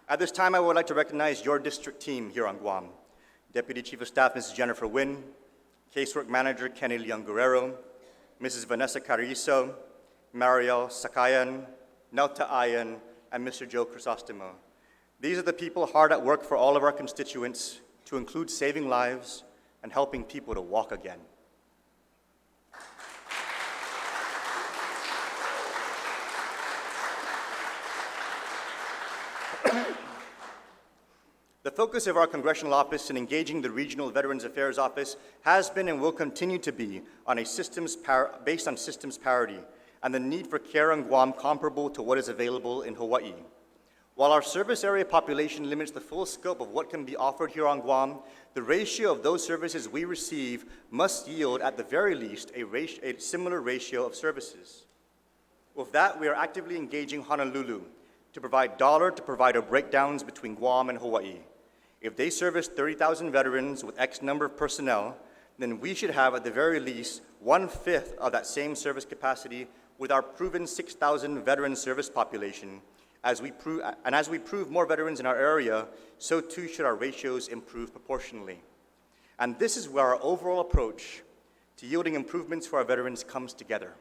At this time, I would like to recognize your district team here on Guam. Deputy Chief of Staff, Mrs. Jennifer Wynn, Casework Manager Kenny Leon Guerrero, Mrs. Vanessa Carrizo, Mariel Sakayan, Nauta Ayan, and Mr. Joe Crisostomo. These are the people hard at work for all of our constituents, to include saving lives and helping people to walk again. The focus of our Congressional office in engaging the Regional Veterans Affairs Office has been and will continue to be on based on systems parity and the need for care on Guam comparable to what is available in Hawaii. While our service area population limits the full scope of what can be offered here on Guam, the ratio of those services we receive must yield, at the very least, a similar ratio of services. With that, we are actively engaging Honolulu to provide dollar-to-provider breakdowns between Guam and Hawaii. If they service 30,000 veterans with X number of personnel, then we should have at the very least 1/5 of that same service capacity with our proven 6,000 veteran service population. As we prove more veterans in our area, so too should our ratios improve proportionally. And this is where our overall approach to yielding improvements for our veterans comes together.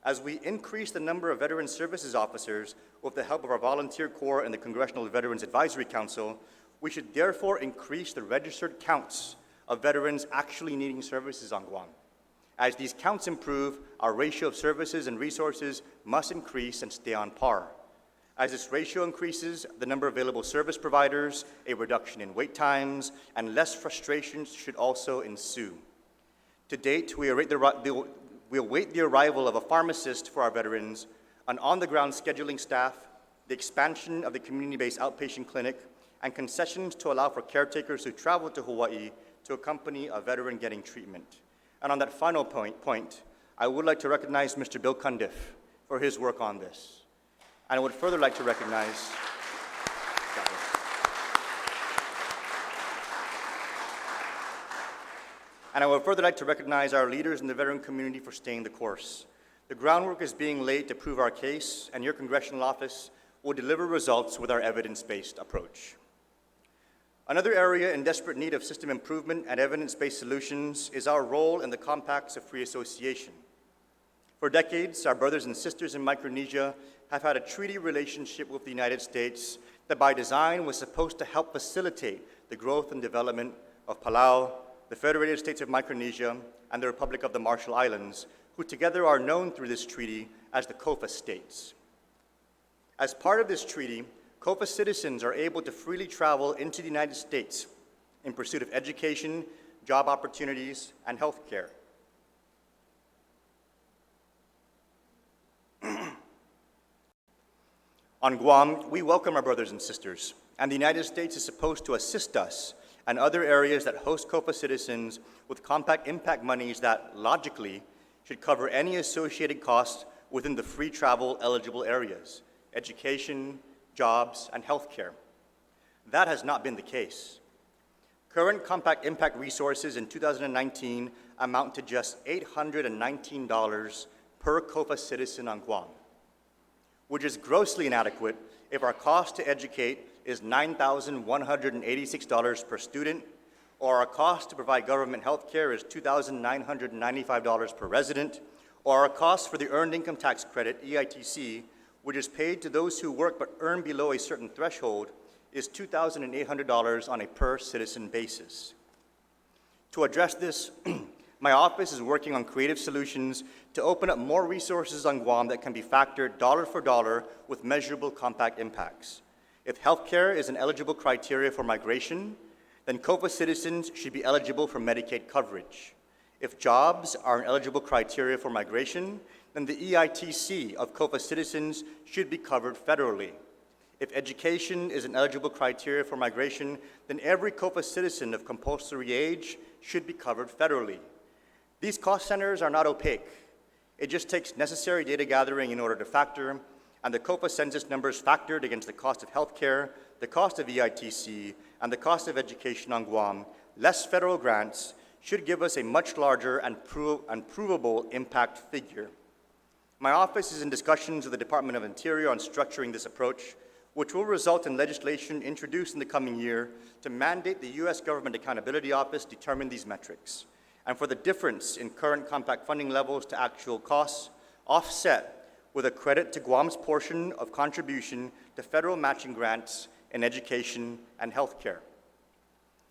As we increase the number of Veteran Services officers with the help of our volunteer corps and the Congressional Veterans Advisory Council, we should therefore increase the registered counts of veterans actually needing services on Guam. As these counts improve, our ratio of services and resources must increase and stay on par. As this ratio increases, the number of available service providers, a reduction in wait times, and less frustrations should also ensue. To date, we await the arrival of a pharmacist for our veterans, an on-the-ground scheduling staff, the expansion of the community-based outpatient clinic, and concessions to allow for caretakers who travel to Hawaii to accompany a veteran getting treatment. And on that final point, I would like to recognize Mr. Bill Cundiff for his work on this. And I would further like to recognize our leaders in the veteran community for staying the course. The groundwork is being laid to prove our case, and your congressional office will deliver results with our evidence-based approach. Another area in desperate need of system improvement and evidence-based solutions is our role in the Compacts of Free Association. For decades, our brothers and sisters in Micronesia have had a treaty relationship with the United States that by design was supposed to help facilitate the growth and development of Palau, the Federated States of Micronesia, and the Republic of the Marshall Islands, who together are known through this treaty as the COFA states. As part of this treaty, COFA citizens are able to freely travel into the United States in pursuit of education, job opportunities, and health care. On Guam, we welcome our brothers and sisters, and the United States is supposed to assist us and other areas that host COFA citizens with compact impact monies that, logically, should cover any associated costs within the free travel eligible areas, education, jobs, and health care. That has not been the case. Current compact impact resources in 2019 amount to just $819 per COFA citizen on Guam, which is grossly inadequate if our cost to educate is $9,186 per student, or our cost to provide government health care is $2,995 per resident, or our cost for the Earned Income Tax Credit, EITC, which is paid to those who work but earn below a certain threshold, is $2,800 on a per-citizen basis. To address this, my office is working on creative solutions to open up more resources on Guam that can be factored dollar for dollar with measurable compact impacts. If healthcare is an eligible criteria for migration, then COFA citizens should be eligible for Medicaid coverage. If jobs are an eligible criteria for migration, then the EITC of COFA citizens should be covered federally. If education is an eligible criteria for migration, then every COFA citizen of compulsory age should be covered federally. These cost centers are not opaque. It just takes necessary data gathering in order to factor, and the COFA census numbers factored against the cost of healthcare, the cost of EITC, and the cost of education on Guam, less federal grants, should give us a much larger and provable impact figure. My office is in discussions with the Department of Interior on structuring this approach, which will result in legislation introduced in the coming year to mandate the U.S. Government Accountability Office determine these metrics, and for the difference in current compact funding levels to actual costs offset with a credit to Guam's portion of contribution to federal matching grants in education and healthcare.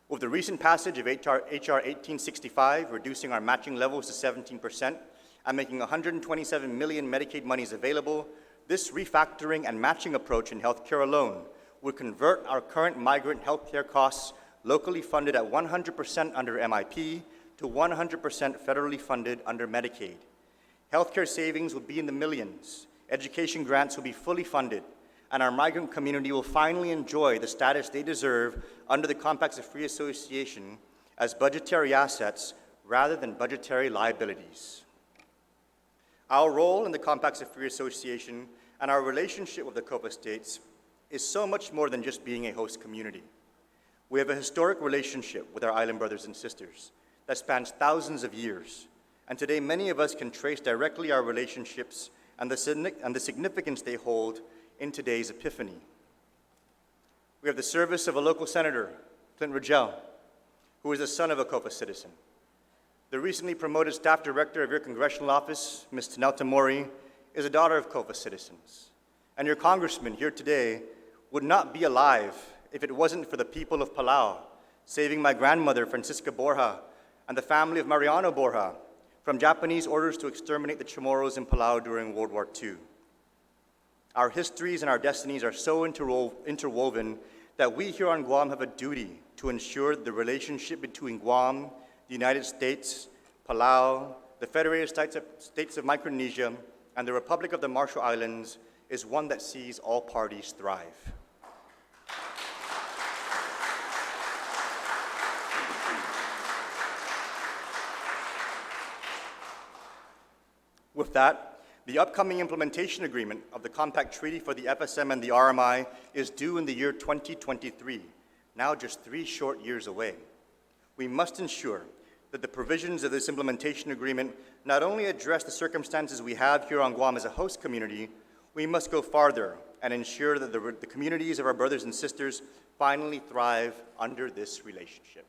With the recent passage of HR 1865, reducing our matching levels to 17% and making 127 million Medicaid monies available, this refactoring and matching approach in healthcare alone would convert our current migrant healthcare costs locally funded at 100% under MIP to 100% federally funded under Medicaid. Healthcare savings would be in the millions, education grants will be fully funded, and our migrant community will finally enjoy the status they deserve under the Compacts of Free Association as budgetary assets rather than budgetary liabilities. Our role in the Compacts of Free Association and our relationship with the COFA states is so much more than just being a host community. We have a historic relationship with our island brothers and sisters. that spans thousands of years. And today, many of us can trace directly our relationships and the significance they hold in today's Epiphany. We have the service of a local senator, Clint Rigel, who is the son of a COFA citizen. The recently promoted staff director of your congressional office, Ms. Tanel Tamori, is a daughter of COFA citizens. And your congressman here today would not be alive if it wasn't for the people of Palau, saving my grandmother, Francisca Borja, and the family of Mariano Borja from Japanese orders to exterminate the Chamorros in Palau during World War II. Our histories and our destinies are so interwoven that we here on Guam have a duty to ensure the relationship between Guam, the United States, Palau, the Federated States of Micronesia, and the Republic of the Marshall Islands is one that sees all parties thrive. With that, the upcoming implementation agreement of the Compact Treaty for the FSM and the RMI is due in the year 2023, now just 3 short years away. We must ensure that the provisions of this implementation agreement not only address the circumstances we have here on Guam as a host community, we must go farther and ensure that the communities of our brothers and sisters finally thrive under this relationship.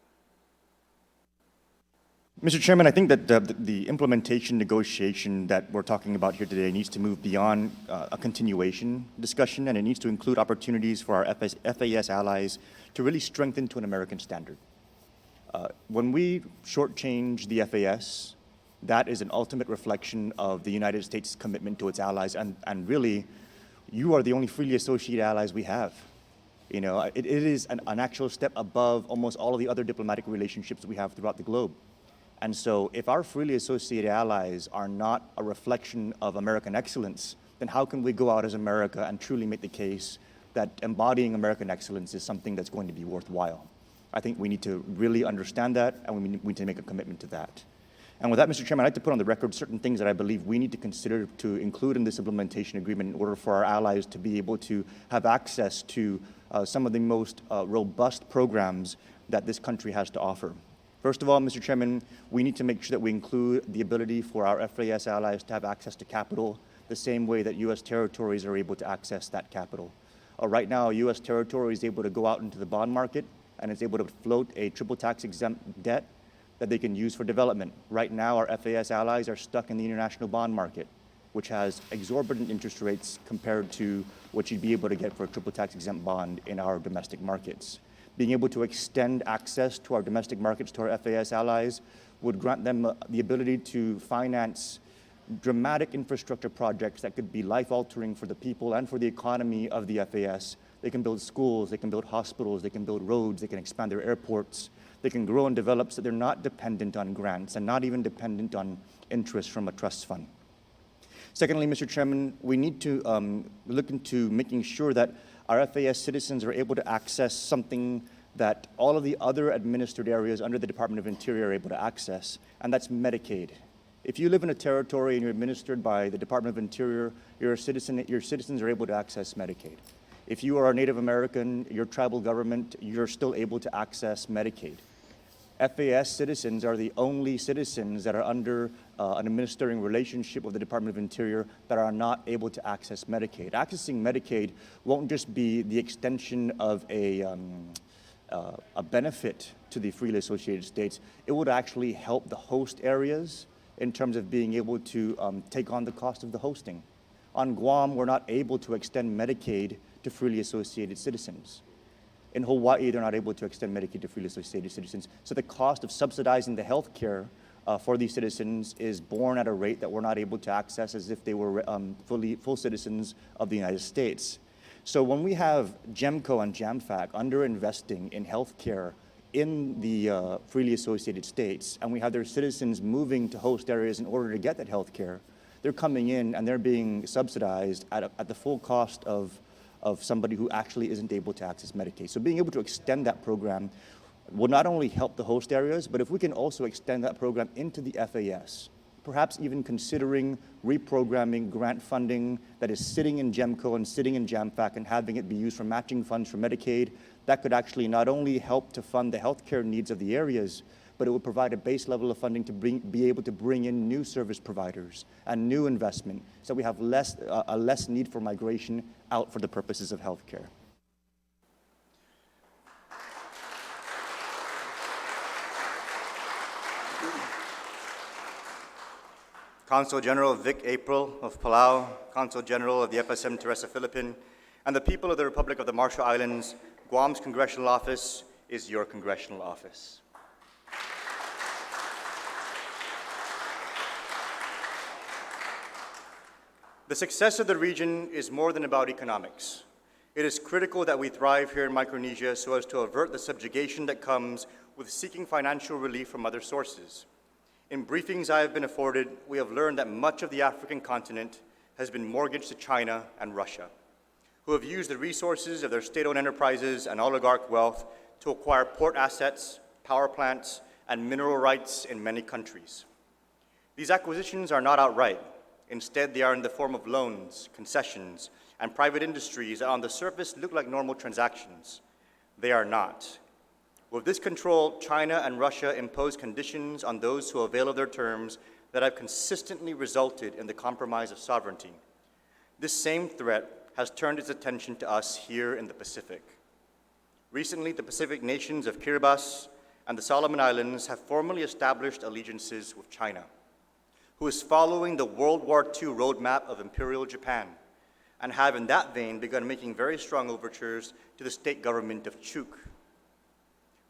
Mr. Chairman, I think that the implementation negotiation that we're talking about here today needs to move beyond a continuation discussion, and it needs to include opportunities for our FAS allies to really strengthen to an American standard. When we shortchange the FAS, that is an ultimate reflection of the United States' commitment to its allies, and really, you are the only freely associated allies we have. You know, it is an actual step above almost all of the other diplomatic relationships we have throughout the globe. And so if our freely associated allies are not a reflection of American excellence, then how can we go out as America and truly make the case that embodying American excellence is something that's going to be worthwhile? I think we need to really understand that, and we need to make a commitment to that. And with that, Mr. Chairman, I'd like to put on the record certain things that I believe we need to consider to include in this implementation agreement in order for our allies to be able to have access to some of the most robust programs that this country has to offer. First of all, Mr. Chairman, we need to make sure that we include the ability for our FAS allies to have access to capital the same way that U.S. territories are able to access that capital. Right now, U.S. territory is able to go out into the bond market and is able to float a triple tax exempt debt that they can use for development. Right now, our FAS allies are stuck in the international bond market, which has exorbitant interest rates compared to what you'd be able to get for a triple tax exempt bond in our domestic markets. Being able to extend access to our domestic markets to our FAS allies would grant them the ability to finance dramatic infrastructure projects that could be life-altering for the people and for the economy of the FAS. They can build schools, they can build hospitals, they can build roads, they can expand their airports, they can grow and develop so they're not dependent on grants and not even dependent on interest from a trust fund. Secondly, Mr. Chairman, we need to look into making sure that our FAS citizens are able to access something that all of the other administered areas under the Department of Interior are able to access, and that's Medicaid. If you live in a territory and you're administered by the Department of Interior, your citizens are able to access Medicaid. If you are a Native American, your tribal government, you're still able to access Medicaid. FAS citizens are the only citizens that are under an administering relationship with the Department of Interior that are not able to access Medicaid. Accessing Medicaid won't just be the extension of a benefit to the freely associated states. It would actually help the host areas in terms of being able to take on the cost of the hosting. On Guam, we're not able to extend Medicaid to freely associated citizens. In Hawaii, they're not able to extend Medicaid to freely associated citizens. So the cost of subsidizing the health care for these citizens is borne at a rate that we're not able to access as if they were full citizens of the United States. So when we have GEMCO and JAMFAC under-investing in health care in the freely associated states, and we have their citizens moving to host areas in order to get that health care, they're coming in and they're being subsidized at the full cost of somebody who actually isn't able to access Medicaid. So being able to extend that program will not only help the host areas, but if we can also extend that program into the FAS, perhaps even considering reprogramming grant funding that is sitting in GEMCO and sitting in JAMFAC and having it be used for matching funds for Medicaid, that could actually not only help to fund the healthcare needs of the areas, but it will provide a base level of funding to be able to bring in new service providers and new investment, so we have a less need for migration out for the purposes of healthcare. Consul General Vic April of Palau, Consul General of the FSM Teresa Philippine, and the people of the Republic of the Marshall Islands, Guam's Congressional Office is your Congressional Office. The success of the region is more than about economics. It is critical that we thrive here in Micronesia so as to avert the subjugation that comes with seeking financial relief from other sources. In briefings I have been afforded, we have learned that much of the African continent has been mortgaged to China and Russia, who have used the resources of their state-owned enterprises and oligarch wealth to acquire port assets, power plants, and mineral rights in many countries. These acquisitions are not outright. Instead, they are in the form of loans, concessions, and private industries that on the surface look like normal transactions. They are not. With this control, China and Russia impose conditions on those who avail of their terms that have consistently resulted in the compromise of sovereignty. This same threat has turned its attention to us here in the Pacific. Recently, the Pacific nations of Kiribati and the Solomon Islands have formally established allegiances with China, who is following the World War II roadmap of Imperial Japan, and have in that vein begun making very strong overtures to the state government of Chuuk.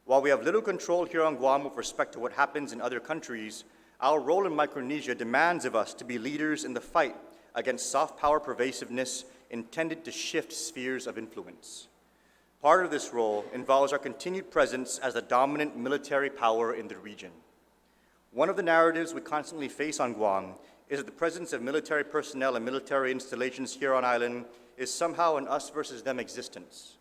While we have little control here on Guam with respect to what happens in other countries, our role in Micronesia demands of us to be leaders in the fight against soft power pervasiveness intended to shift spheres of influence. Part of this role involves our continued presence as the dominant military power in the region. One of the narratives we constantly face on Guam is that the presence of military personnel and military installations here on island is somehow an us versus them existence.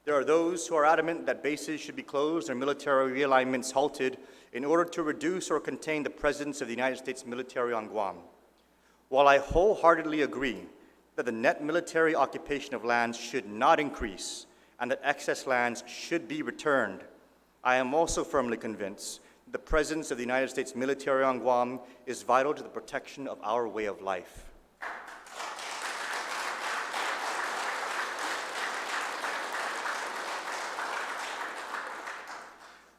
There are those who are adamant that bases should be closed or military realignments halted in order to reduce or contain the presence of the United States military on Guam. While I wholeheartedly agree that the net military occupation of lands should not increase and that excess lands should be returned, I am also firmly convinced that the presence of the United States military on Guam is vital to the protection of our way of life.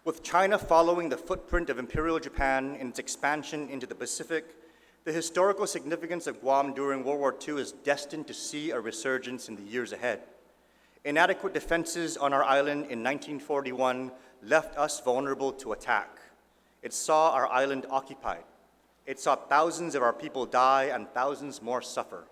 With China following the footprint of Imperial Japan in its expansion into the Pacific, the historical significance of Guam during World War II is destined to see a resurgence in the years ahead. Inadequate defenses on our island in 1941 left us vulnerable to attack. It saw our island occupied. It saw thousands of our people die and thousands more suffer.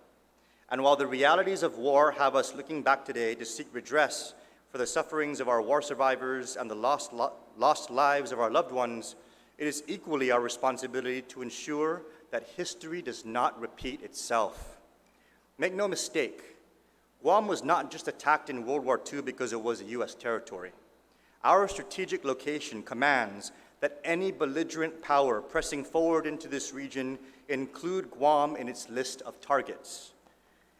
And while the realities of war have us looking back today to seek redress for the sufferings of our war survivors and the lost lives of our loved ones, it is equally our responsibility to ensure that history does not repeat itself. Make no mistake, Guam was not just attacked in World War II because it was a US territory. Our strategic location commands that any belligerent power pressing forward into this region include Guam in its list of targets.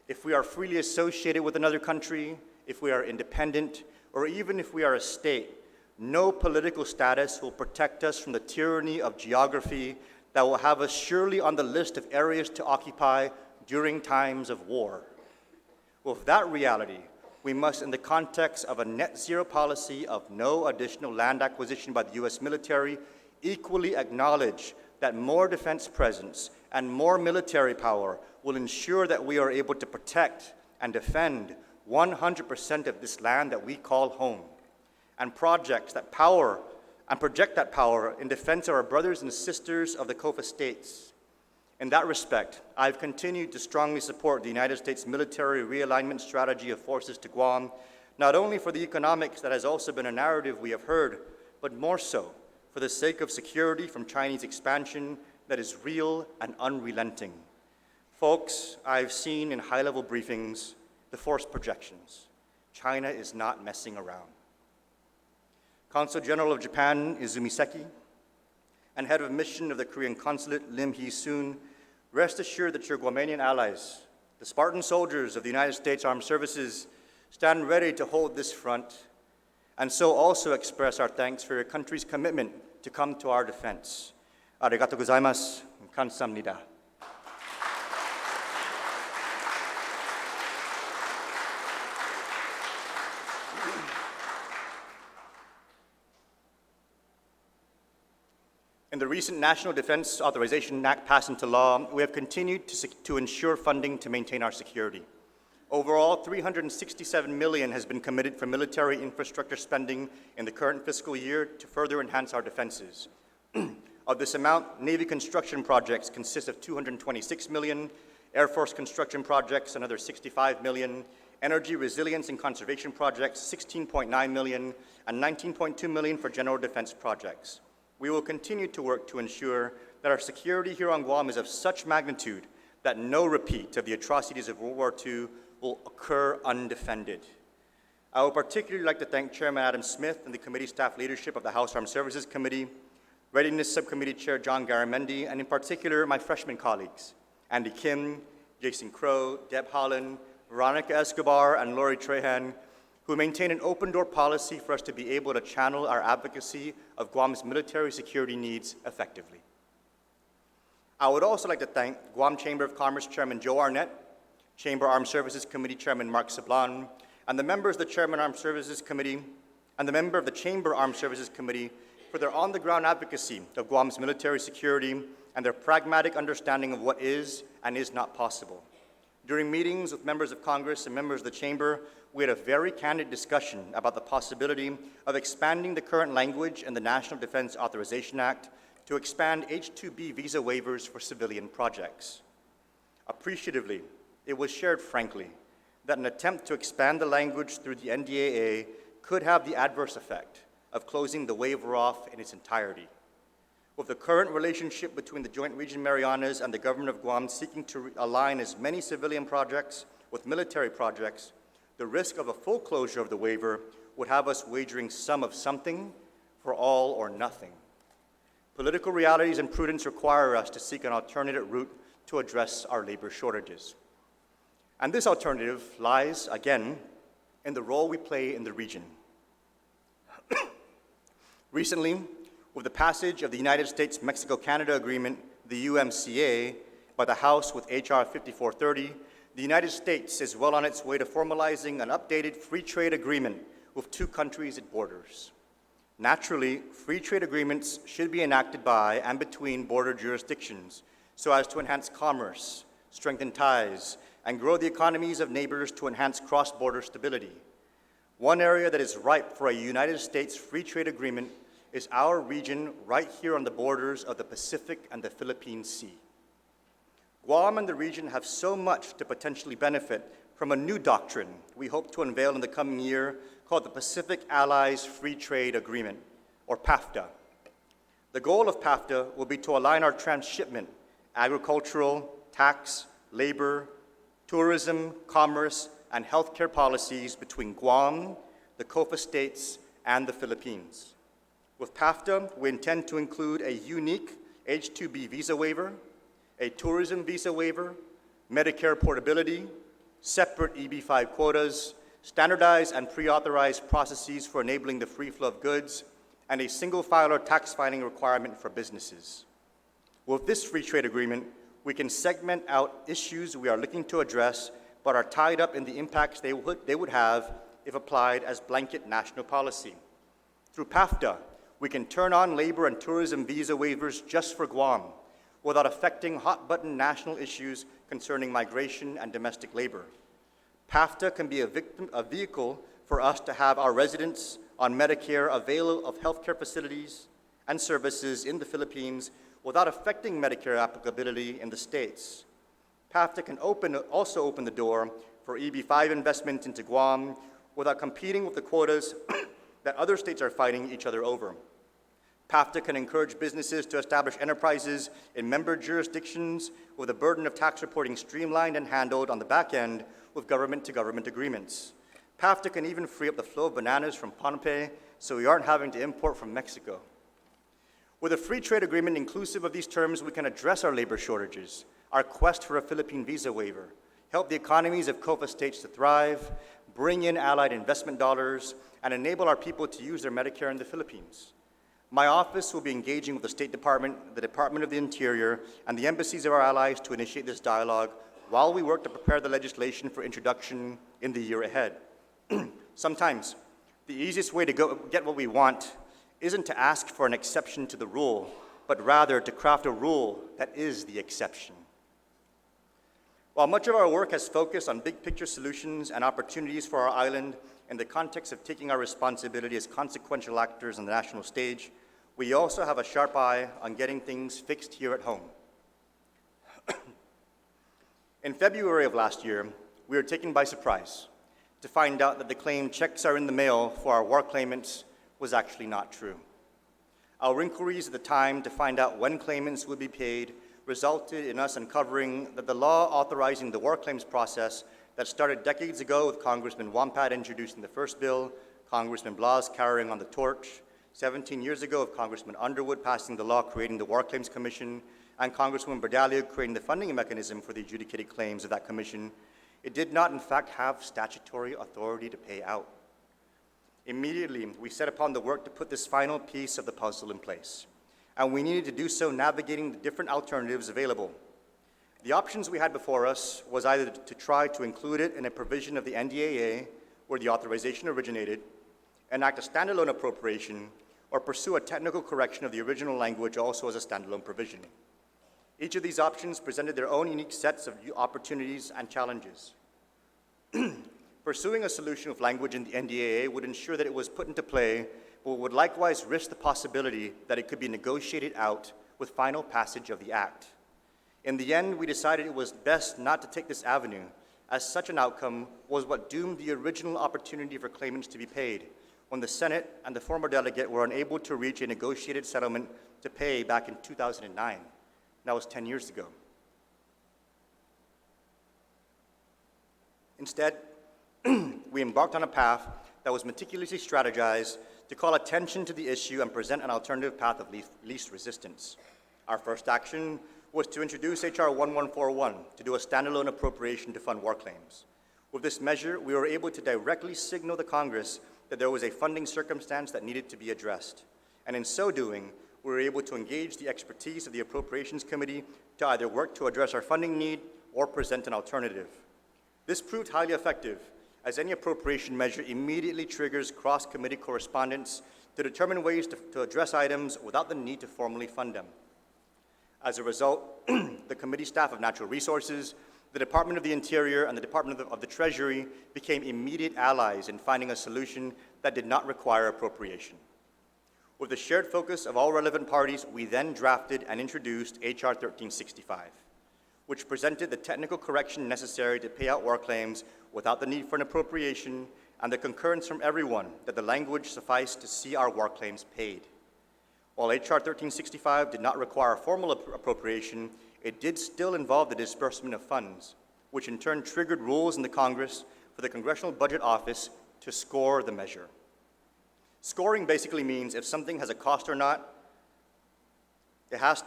If we are freely associated with another country, if we are independent, or even if we are a state, no political status will protect us from the tyranny of geography that will have us surely on the list of areas to occupy during times of war. With that reality, we must, in the context of a net zero policy of no additional land acquisition by the US military, equally acknowledge that more defense presence and more military power will ensure that we are able to protect and defend 100% of this land that we call home, and project that power in defense of our brothers and sisters of the COFA states. In that respect, I've continued to strongly support the United States military realignment strategy of forces to Guam, not only for the economics that has also been a narrative we have heard, but more so for the sake of security from Chinese expansion that is real and unrelenting. Folks, I've seen in high-level briefings the force projections. China is not messing around. Consul General of Japan, Izumi Seki, and Head of Mission of the Korean Consulate, Lim Hee-soon, rest assured that your Guamanian allies, the Spartan soldiers of the United States Armed Services, stand ready to hold this front, and so also express our thanks for your country's commitment to come to our defense. Arigato gozaimasu. Kamsahamnida. In the recent National Defense Authorization Act passed into law, we have continued to ensure funding to maintain our security. Overall, $367 million has been committed for military infrastructure spending in the current fiscal year to further enhance our defenses. Of this amount, Navy construction projects consist of $226 million, Air Force construction projects another $65 million, energy resilience and conservation projects $16.9 million, and $19.2 million for general defense projects. We will continue to work to ensure that our security here on Guam is of such magnitude that no repeat of the atrocities of World War II will occur undefended. I would particularly like to thank Chairman Adam Smith and the committee staff leadership of the House Armed Services Committee, Readiness Subcommittee Chair John Garamendi, and in particular my freshman colleagues, Andy Kim, Jason Crow, Deb Holland, Veronica Escobar, and Lori Trahan, who maintain an open-door policy for us to be able to channel our advocacy of Guam's military security needs effectively. I would also like to thank Guam Chamber of Commerce Chairman Joe Arnett, Chamber Armed Services Committee Chairman Mark Sablan, and the members of the Chairman Armed Services Committee and the member of the Chamber Armed Services Committee for their on-the-ground advocacy of Guam's military security and their pragmatic understanding of what is and is not possible. During meetings with members of Congress and members of the Chamber, we had a very candid discussion about the possibility of expanding the current language in the National Defense Authorization Act to expand H-2B visa waivers for civilian projects. Appreciatively, it was shared frankly that an attempt to expand the language through the NDAA could have the adverse effect of closing the waiver off in its entirety. With the current relationship between the Joint Region Marianas and the government of Guam seeking to align as many civilian projects with military projects, the risk of a full closure of the waiver would have us wagering some of something for all or nothing. Political realities and prudence require us to seek an alternative route to address our labor shortages. And this alternative lies, again, in the role we play in the region. Recently, with the passage of the United States-Mexico-Canada Agreement, the UMCA, by the House with H.R. 5430, the United States is well on its way to formalizing an updated free trade agreement with two countries it borders. Naturally, free trade agreements should be enacted by and between border jurisdictions so as to enhance commerce, strengthen ties, and grow the economies of neighbors to enhance cross-border stability. One area that is ripe for a United States free trade agreement is our region right here on the borders of the Pacific and the Philippine Sea. Guam and the region have so much to potentially benefit from a new doctrine we hope to unveil in the coming year called the Pacific Allies Free Trade Agreement, or PAFTA. The goal of PAFTA will be to align our transshipment, agricultural, tax, labor, tourism, commerce, and healthcare policies between Guam, the COFA states, and the Philippines. With PAFTA, we intend to include a unique H-2B visa waiver, a tourism visa waiver, Medicare portability, separate EB-5 quotas, standardized and pre-authorized processes for enabling the free flow of goods, and a single filer tax filing requirement for businesses. With this free trade agreement, we can segment out issues we are looking to address but are tied up in the impacts they would have if applied as blanket national policy. Through PAFTA, we can turn on labor and tourism visa waivers just for Guam without affecting hot-button national issues concerning migration and domestic labor. PAFTA can be a vehicle for us to have our residents on Medicare avail of healthcare facilities and services in the Philippines without affecting Medicare applicability in the States. PAFTA can also open the door for EB-5 investment into Guam without competing with the quotas that other states are fighting each other over. PAFTA can encourage businesses to establish enterprises in member jurisdictions with the burden of tax reporting streamlined and handled on the back end with government-to-government agreements. PAFTA can even free up the flow of bananas from Pohnpei so we aren't having to import from Mexico. With a free trade agreement inclusive of these terms, we can address our labor shortages, our quest for a Philippine visa waiver, help the economies of COFA states to thrive, bring in allied investment dollars, and enable our people to use their Medicare in the Philippines. My office will be engaging with the State Department, the Department of the Interior, and the embassies of our allies to initiate this dialogue while we work to prepare the legislation for introduction in the year ahead. Sometimes, the easiest way to get what we want isn't to ask for an exception to the rule, but rather to craft a rule that is the exception. While much of our work has focused on big picture solutions and opportunities for our island in the context of taking our responsibility as consequential actors on the national stage, we also have a sharp eye on getting things fixed here at home. In February of last year, we were taken by surprise to find out that the claim checks are in the mail for our war claimants was actually not true. Our inquiries at the time to find out when claimants would be paid resulted in us uncovering that the law authorizing the war claims process that started decades ago with Congressman Wampat introducing the first bill, Congressman Blas carrying on the torch, 17 years ago of Congressman Underwood passing the law creating the War Claims Commission, and Congresswoman Berdalio creating the funding mechanism for the adjudicated claims of that commission, it did not in fact have statutory authority to pay out. Immediately, we set upon the work to put this final piece of the puzzle in place, and we needed to do so navigating the different alternatives available. The options we had before us was either to try to include it in a provision of the NDAA where the authorization originated, enact a standalone appropriation, or pursue a technical correction of the original language also as a standalone provision. Each of these options presented their own unique sets of opportunities and challenges. Pursuing a solution with language in the NDAA would ensure that it was put into play, but would likewise risk the possibility that it could be negotiated out with final passage of the Act. In the end, we decided it was best not to take this avenue, as such an outcome was what doomed the original opportunity for claimants to be paid, when the Senate and the former delegate were unable to reach a negotiated settlement to pay back in 2009. That was 10 years ago. Instead, we embarked on a path that was meticulously strategized to call attention to the issue and present an alternative path of least resistance. Our first action was to introduce H.R. 1141 to do a standalone appropriation to fund war claims. With this measure, we were able to directly signal the Congress that there was a funding circumstance that needed to be addressed. And in so doing, we were able to engage the expertise of the Appropriations Committee to either work to address our funding need or present an alternative. This proved highly effective, as any appropriation measure immediately triggers cross-committee correspondence to determine ways to address items without the need to formally fund them. As a result, the committee staff of Natural Resources, the Department of the Interior, and the Department of the Treasury became immediate allies in finding a solution that did not require appropriation. With the shared focus of all relevant parties, we then drafted and introduced H.R. 1365, which presented the technical correction necessary to pay out war claims without the need for an appropriation and the concurrence from everyone that the language sufficed to see our war claims paid. While H.R. 1365 did not require a formal appropriation, it did still involve the disbursement of funds, which in turn triggered rules in the Congress for the Congressional Budget Office to score the measure. Scoring basically means if something has a cost or not, determines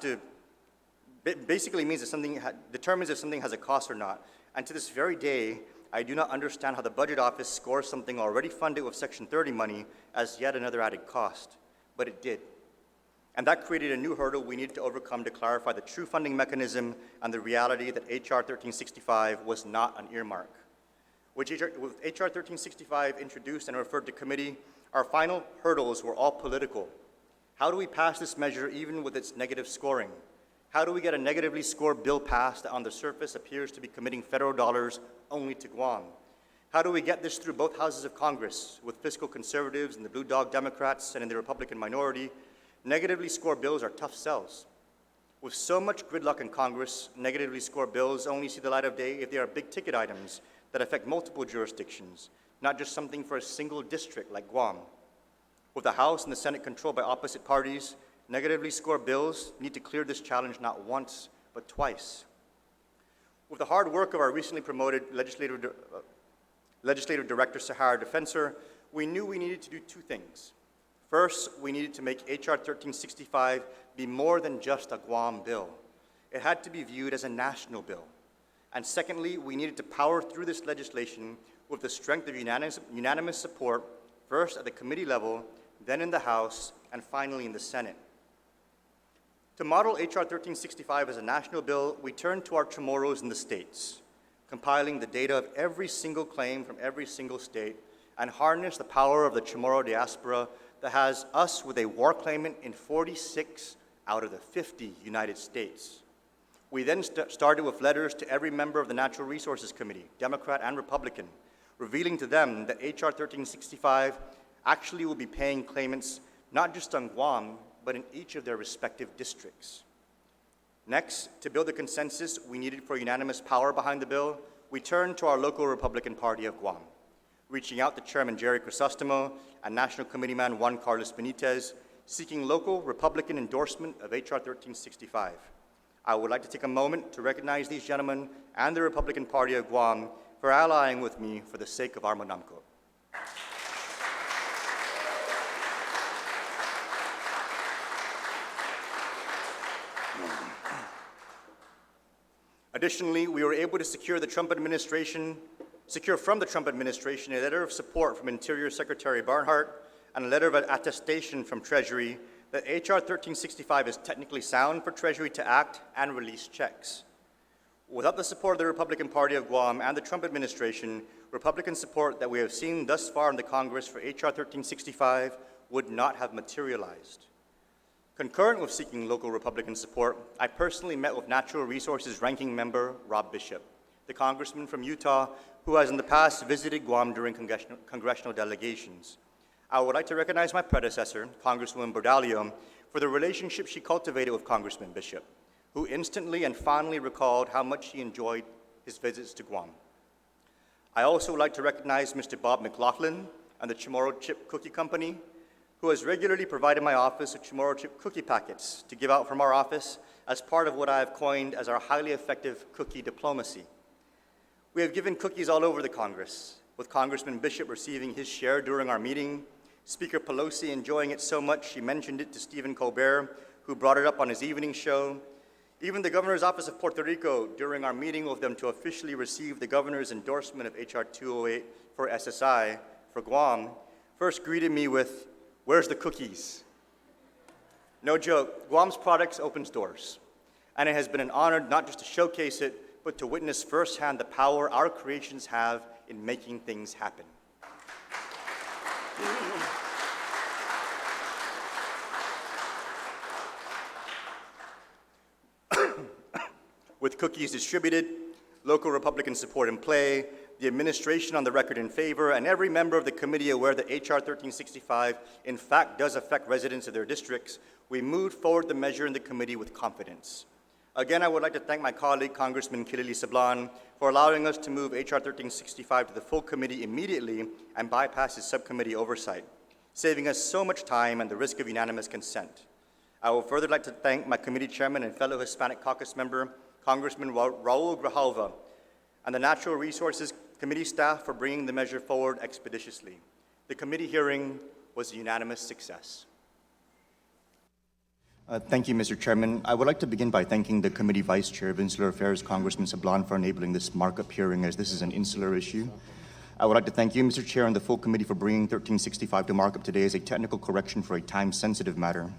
if something has a cost or not. And to this very day, I do not understand how the Budget Office scores something already funded with Section 30 money as yet another added cost, but it did. And that created a new hurdle we needed to overcome to clarify the true funding mechanism and the reality that H.R. 1365 was not an earmark. With H.R. 1365 introduced and referred to committee, our final hurdles were all political. How do we pass this measure even with its negative scoring? How do we get a negatively scored bill passed that on the surface appears to be committing federal dollars only to Guam? How do we get this through both houses of Congress, with fiscal conservatives and the Blue Dog Democrats and in the Republican minority? Negatively scored bills are tough sells. With so much gridlock in Congress, negatively scored bills only see the light of day if they are big-ticket items that affect multiple jurisdictions, not just something for a single district like Guam. With the House and the Senate controlled by opposite parties, negatively scored bills need to clear this challenge not once, but twice. With the hard work of our recently promoted legislative director, Sahara Defensor, we knew we needed to do two things. First, we needed to make H.R. 1365 be more than just a Guam bill. It had to be viewed as a national bill. And secondly, we needed to power through this legislation with the strength of unanimous support, first at the committee level, then in the House, and finally in the Senate. To model H.R. 1365 as a national bill, we turned to our Chamorros in the states, compiling the data of every single claim from every single state, and harness the power of the Chamorro diaspora that has us with a war claimant in 46 out of the 50 United States. We then started with letters to every member of the Natural Resources Committee, Democrat and Republican, revealing to them that H.R. 1365 actually will be paying claimants not just on Guam, but in each of their respective districts. Next, to build the consensus we needed for unanimous power behind the bill, we turned to our local Republican Party of Guam, reaching out to Chairman Jerry Crisostomo and National Committeeman Juan Carlos Benitez, seeking local Republican endorsement of H.R. 1365. I would like to take a moment to recognize these gentlemen and the Republican Party of Guam for allying with me for the sake of our Manamco. Additionally, we were able to secure from the Trump administration a letter of support from Interior Secretary Barnhart and a letter of attestation from Treasury that H.R. 1365 is technically sound for Treasury to act and release checks. Without the support of the Republican Party of Guam and the Trump administration, Republican support that we have seen thus far in the Congress for H.R. 1365 would not have materialized. Concurrent with seeking local Republican support, I personally met with Natural Resources Ranking Member Rob Bishop, the congressman from Utah who has in the past visited Guam during congressional delegations. I would like to recognize my predecessor, Congresswoman Bordalio, for the relationship she cultivated with Congressman Bishop, who instantly and fondly recalled how much he enjoyed his visits to Guam. I also would like to recognize Mr. Bob McLaughlin and the Chamorro Chip Cookie Company, who has regularly provided my office with Chamorro Chip cookie packets to give out from our office as part of what I have coined as our highly effective cookie diplomacy. We have given cookies all over the Congress, with Congressman Bishop receiving his share during our meeting, Speaker Pelosi enjoying it so much she mentioned it to Stephen Colbert, who brought it up on his evening show. Even the Governor's Office of Puerto Rico, during our meeting with them to officially receive the Governor's endorsement of H.R. 208 for SSI for Guam, first greeted me with, "Where's the cookies?" No joke, Guam's products opens doors. And it has been an honor not just to showcase it, but to witness firsthand the power our creations have in making things happen. With cookies distributed, local Republican support in play, the administration on the record in favor, and every member of the committee aware that H.R. 1365 in fact does affect residents of their districts, we moved forward the measure in the committee with confidence. Again, I would like to thank my colleague, Congressman Kilili Sablan, for allowing us to move H.R. 1365 to the full committee immediately and bypass his subcommittee oversight, saving us so much time and the risk of unanimous consent. I would further like to thank my committee chairman and fellow Hispanic caucus member, Congressman Raul Grijalva, and the Natural Resources Committee staff for bringing the measure forward expeditiously. The committee hearing was a unanimous success. Thank you, Mr. Chairman. I would like to begin by thanking the committee vice chair of Insular Affairs, Congressman Sablan, for enabling this markup hearing, as this is an insular issue. I would like to thank you, Mr. Chair, and the full committee for bringing 1365 to markup today as a technical correction for a time-sensitive matter.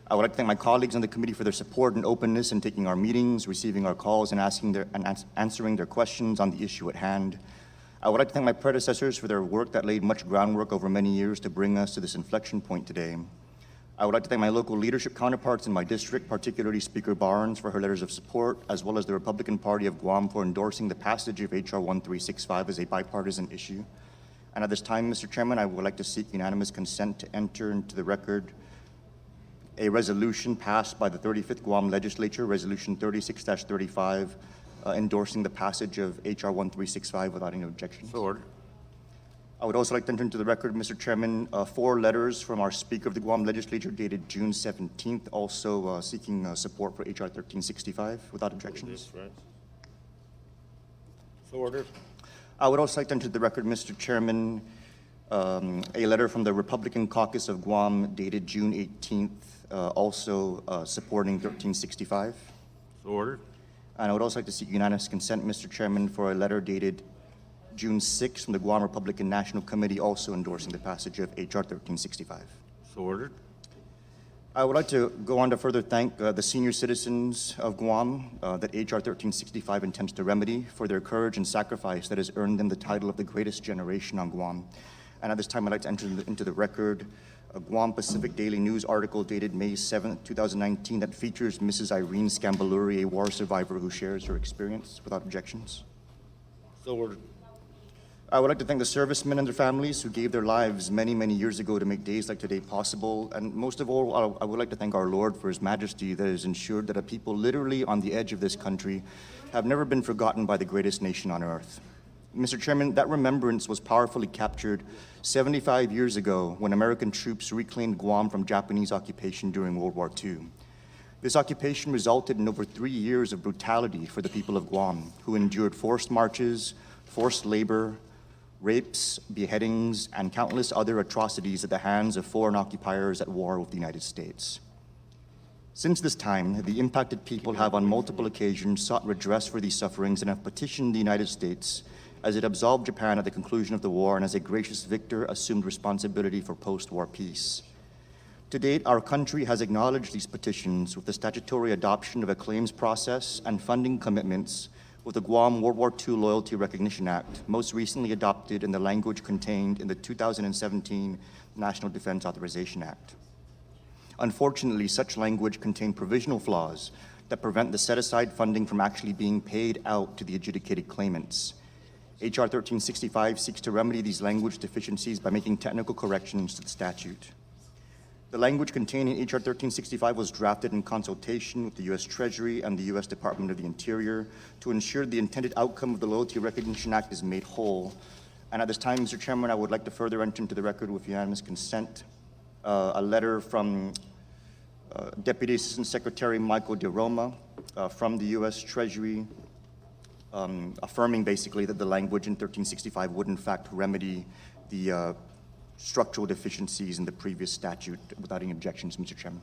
I would like to thank my colleagues on the committee for their support and openness in taking our meetings, receiving our calls, and answering their questions on the issue at hand. I would like to thank my predecessors for their work that laid much groundwork over many years to bring us to this inflection point today. I would like to thank my local leadership counterparts in my district, particularly Speaker Barnes for her letters of support, as well as the Republican Party of Guam for endorsing the passage of H.R. 1365 as a bipartisan issue. And at this time, Mr. Chairman, I would like to seek unanimous consent to enter into the record a resolution passed by the 35th Guam Legislature, Resolution 36-35, endorsing the passage of H.R. 1365 without any objections. So ordered. I would also like to enter into the record, Mr. Chairman, 4 letters from our Speaker of the Guam Legislature dated June 17th, also seeking support for H.R. 1365 without objections. So ordered. I would also like to enter into the record, Mr. Chairman, a letter from the Republican Caucus of Guam dated June 18th, also supporting 1365. So ordered. And I would also like to seek unanimous consent, Mr. Chairman, for a letter dated June 6th from the Guam Republican National Committee, also endorsing the passage of H.R. 1365. So ordered. I would like to go on to further thank the senior citizens of Guam that H.R. 1365 intends to remedy for their courage and sacrifice that has earned them the title of the greatest generation on Guam. And at this time, I'd like to enter into the record a Guam Pacific Daily News article dated May 7, 2019 that features Mrs. Irene Scambaluri, a war survivor who shares her experience without objections. So ordered. I would like to thank the servicemen and their families who gave their lives many, many years ago to make days like today possible. And most of all, I would like to thank our Lord for His majesty that has ensured that a people literally on the edge of this country have never been forgotten by the greatest nation on earth. Mr. Chairman, that remembrance was powerfully captured 75 years ago when American troops reclaimed Guam from Japanese occupation during World War II. This occupation resulted in over 3 years of brutality for the people of Guam, who endured forced marches, forced labor, rapes, beheadings, and countless other atrocities at the hands of foreign occupiers at war with the United States. Since this time, the impacted people have on multiple occasions sought redress for these sufferings and have petitioned the United States as it absolved Japan at the conclusion of the war and as a gracious victor assumed responsibility for post-war peace. To date, our country has acknowledged these petitions with the statutory adoption of a claims process and funding commitments with the Guam World War II Loyalty Recognition Act, most recently adopted in the language contained in the 2017 National Defense Authorization Act. Unfortunately, such language contained provisional flaws that prevent the set-aside funding from actually being paid out to the adjudicated claimants. H.R. 1365 seeks to remedy these language deficiencies by making technical corrections to the statute. The language contained in H.R. 1365 was drafted in consultation with the U.S. Treasury and the U.S. Department of the Interior to ensure the intended outcome of the Loyalty Recognition Act is made whole. And at this time, Mr. Chairman, I would like to further enter into the record with unanimous consent a letter from Deputy Assistant Secretary Michael DeRoma from the U.S. Treasury affirming basically that the language in 1365 would in fact remedy the structural deficiencies in the previous statute without any objections, Mr. Chairman.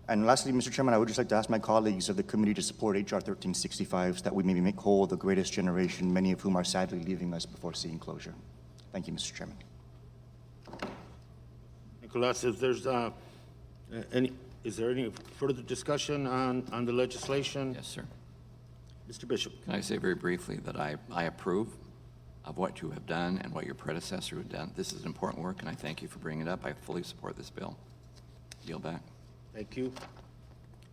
And lastly, Mr. Chairman, I would just like to ask my colleagues of the committee to support H.R. 1365 so that we may make whole the greatest generation, many of whom are sadly leaving us before seeing closure. Thank you, Mr. Chairman. Nicholas, if there's is there any further discussion on the legislation? Yes, sir. Mr. Bishop. Can I say very briefly that I approve of what you have done and what your predecessor have done. This is important work, and I thank you for bringing it up. I fully support this bill. Yield back. Thank you.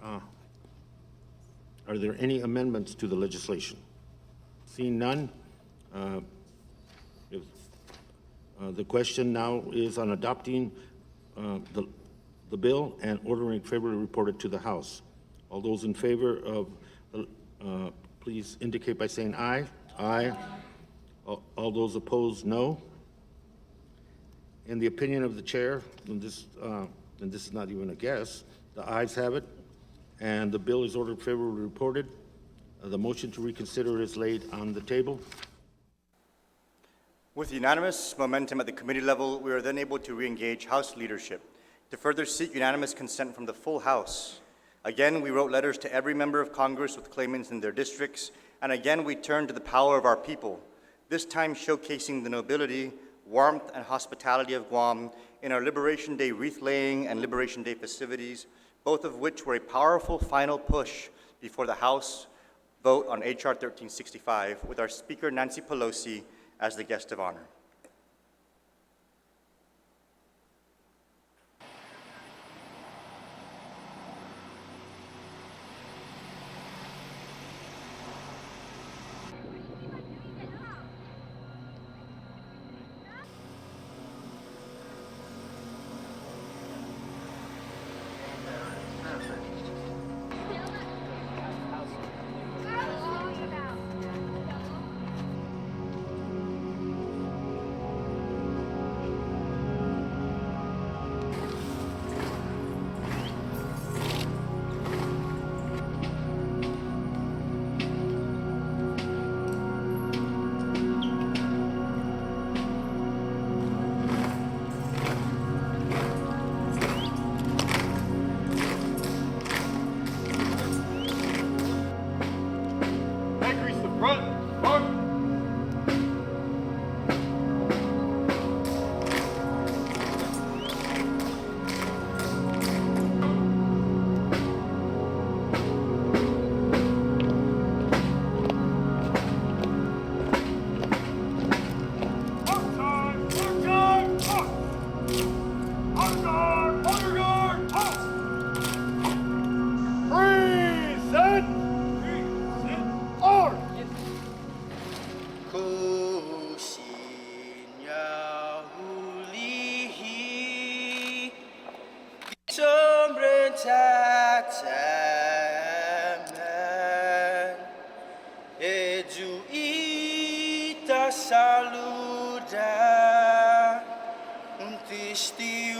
Are there any amendments to the legislation? Seeing none, the question now is on adopting the bill and ordering it favorably reported to the House. All those in favor of, please indicate by saying aye. Aye. All those opposed, no. In the opinion of the chair, and this is not even a guess, the ayes have it, and the bill is ordered favorably reported. The motion to reconsider is laid on the table. With unanimous momentum at the committee level, we are then able to re-engage House leadership to further seek unanimous consent from the full House. Again, we wrote letters to every member of Congress with claimants in their districts, and again, we turned to the power of our people, this time showcasing the nobility, warmth, and hospitality of Guam in our Liberation Day wreath-laying and Liberation Day festivities, both of which were a powerful final push before the House vote on H.R. 1365, with our Speaker, Nancy Pelosi, as the guest of honor.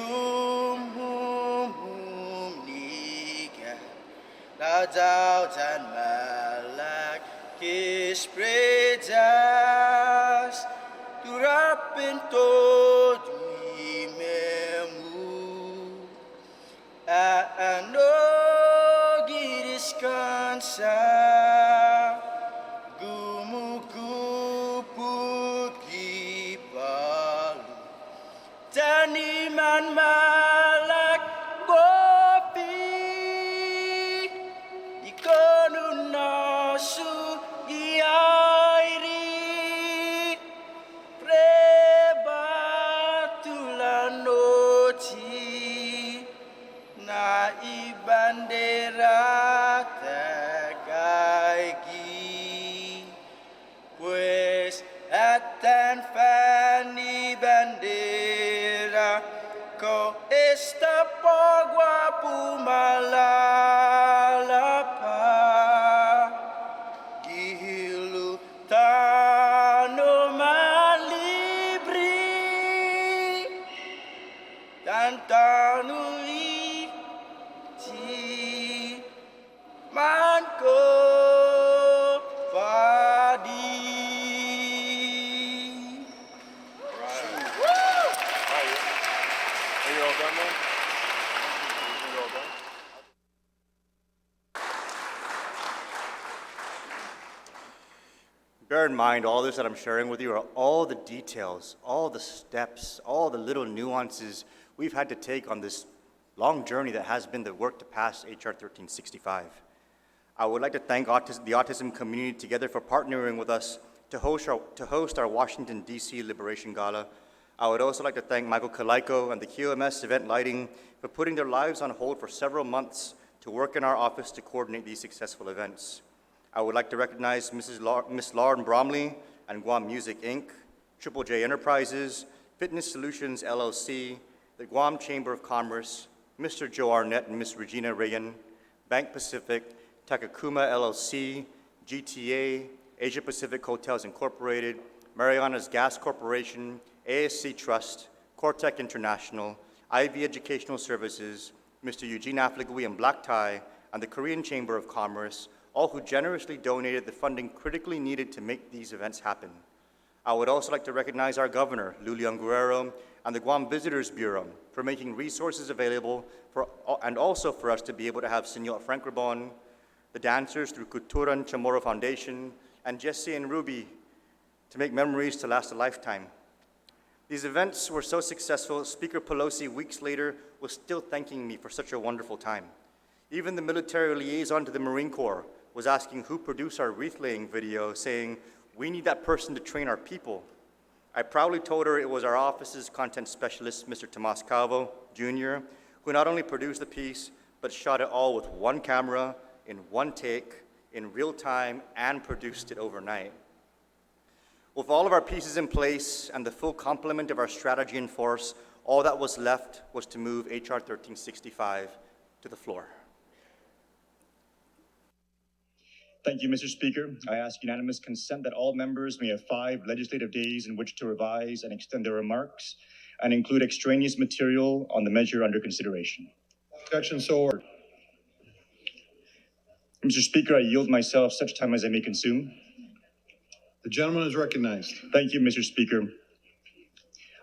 humumnikan Radau dan malak kis prejas Turapin todo imemu Ano giriskansa Gumuguput gipalu Taniman malak bopi Ikonun nasu iairi Prebatulan noti Na ibandera tagaigi Pues atan fani bandera Ko esta pogua pumalalapa Gihilu tano malibri Dan tanu iti manko padi Are you all done, man? Are you all done? Bear in mind, all this that I'm sharing with you are all the details, all the steps, all the little nuances we've had to take on this long journey that has been the work to pass H.R. 1365. I would like to thank the autism community together for partnering with us to host our Washington, D.C. Liberation Gala. I would also like to thank Michael Kalaiko and the QMS Event Lighting for putting their lives on hold for several months to work in our office to coordinate these successful events. I would like to recognize Miss Lauren Bromley and Guam Music, Inc., Triple J Enterprises, Fitness Solutions, LLC, the Guam Chamber of Commerce, Mr. Joe Arnett and Miss Regina Reagan, Bank Pacific, Takakuma, LLC, GTA, Asia Pacific Hotels Incorporated, Mariana's Gas Corporation, ASC Trust, Cortec International, Ivy Educational Services, Mr. Eugene Affligui and Black Tie, and the Korean Chamber of Commerce, all who generously donated the funding critically needed to make these events happen. I would also like to recognize our governor, Lulian Guerrero, and the Guam Visitors Bureau for making resources available and also for us to be able to have Senor Frank Rabon, the dancers through Cultura and Chamorro Foundation, and Jesse and Ruby to make memories to last a lifetime. These events were so successful, Speaker Pelosi weeks later was still thanking me for such a wonderful time. Even the military liaison to the Marine Corps was asking who produced our wreath-laying video, saying, "We need that person to train our people." I proudly told her it was our office's content specialist, Mr. Tomas Calvo, Jr., who not only produced the piece, but shot it all with one camera, in one take, in real time, and produced it overnight. With all of our pieces in place and the full complement of our strategy in force, all that was left was to move H.R. 1365 to the floor. Thank you, Mr. Speaker. I ask unanimous consent that all members may have 5 legislative days in which to revise and extend their remarks and include extraneous material on the measure under consideration. Objection so ordered. Mr. Speaker, I yield myself such time as I may consume. The gentleman is recognized. Thank you, Mr. Speaker.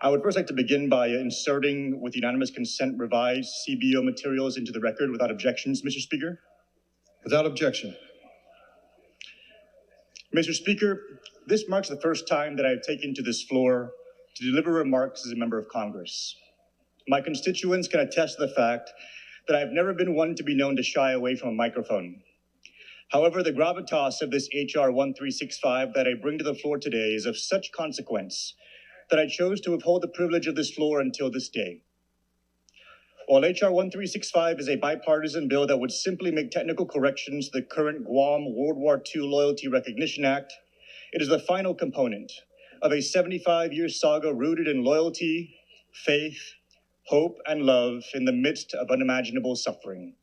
I would first like to begin by inserting with unanimous consent revised CBO materials into the record without objections, Mr. Speaker. Without objection. Mr. Speaker, this marks the first time that I have taken to this floor to deliver remarks as a member of Congress. My constituents can attest to the fact that I have never been one to be known to shy away from a microphone. However, the gravitas of this H.R. 1365 that I bring to the floor today is of such consequence that I chose to withhold the privilege of this floor until this day. While H.R. 1365 is a bipartisan bill that would simply make technical corrections to the current Guam World War II Loyalty Recognition Act, it is the final component of a 75-year saga rooted in loyalty, faith, hope, and love in the midst of unimaginable suffering.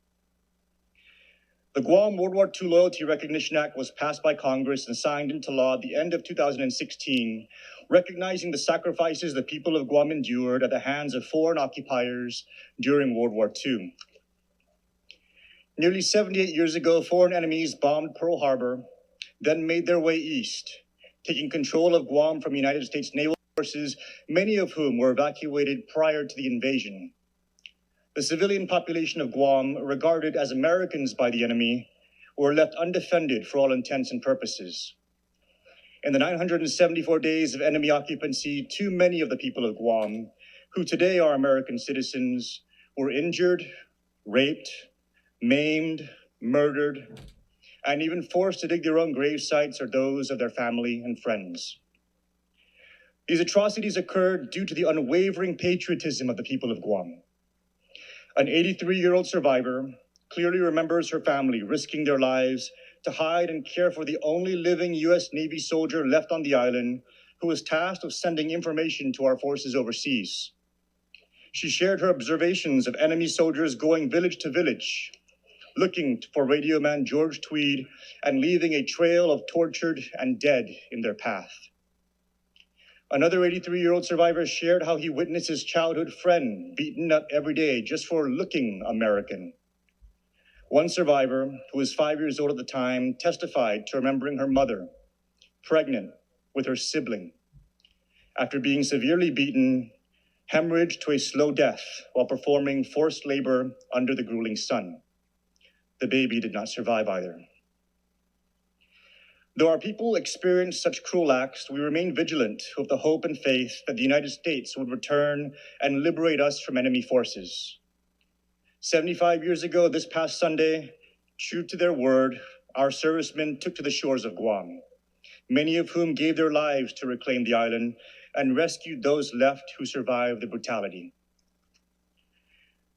The Guam World War II Loyalty Recognition Act was passed by Congress and signed into law at the end of 2016, recognizing the sacrifices the people of Guam endured at the hands of foreign occupiers during World War II. Nearly 78 years ago, foreign enemies bombed Pearl Harbor, then made their way east, taking control of Guam from United States naval forces, many of whom were evacuated prior to the invasion. The civilian population of Guam, regarded as Americans by the enemy, were left undefended for all intents and purposes. In the 974 days of enemy occupancy, too many of the people of Guam, who today are American citizens, were injured, raped, maimed, murdered, and even forced to dig their own grave sites or those of their family and friends. These atrocities occurred due to the unwavering patriotism of the people of Guam. An 83-year-old survivor clearly remembers her family risking their lives to hide and care for the only living U.S. Navy soldier left on the island, who was tasked with sending information to our forces overseas. She shared her observations of enemy soldiers going village to village, looking for radio man George Tweed and leaving a trail of tortured and dead in their path. Another 83-year-old survivor shared how he witnessed his childhood friend beaten up every day just for looking American. One survivor, who was 5 years old at the time, testified to remembering her mother, pregnant with her sibling, after being severely beaten, hemorrhaged to a slow death while performing forced labor under the grueling sun. The baby did not survive either. Though our people experienced such cruel acts, we remain vigilant with the hope and faith that the United States would return and liberate us from enemy forces. 75 years ago, this past Sunday, true to their word, our servicemen took to the shores of Guam, many of whom gave their lives to reclaim the island and rescued those left who survived the brutality.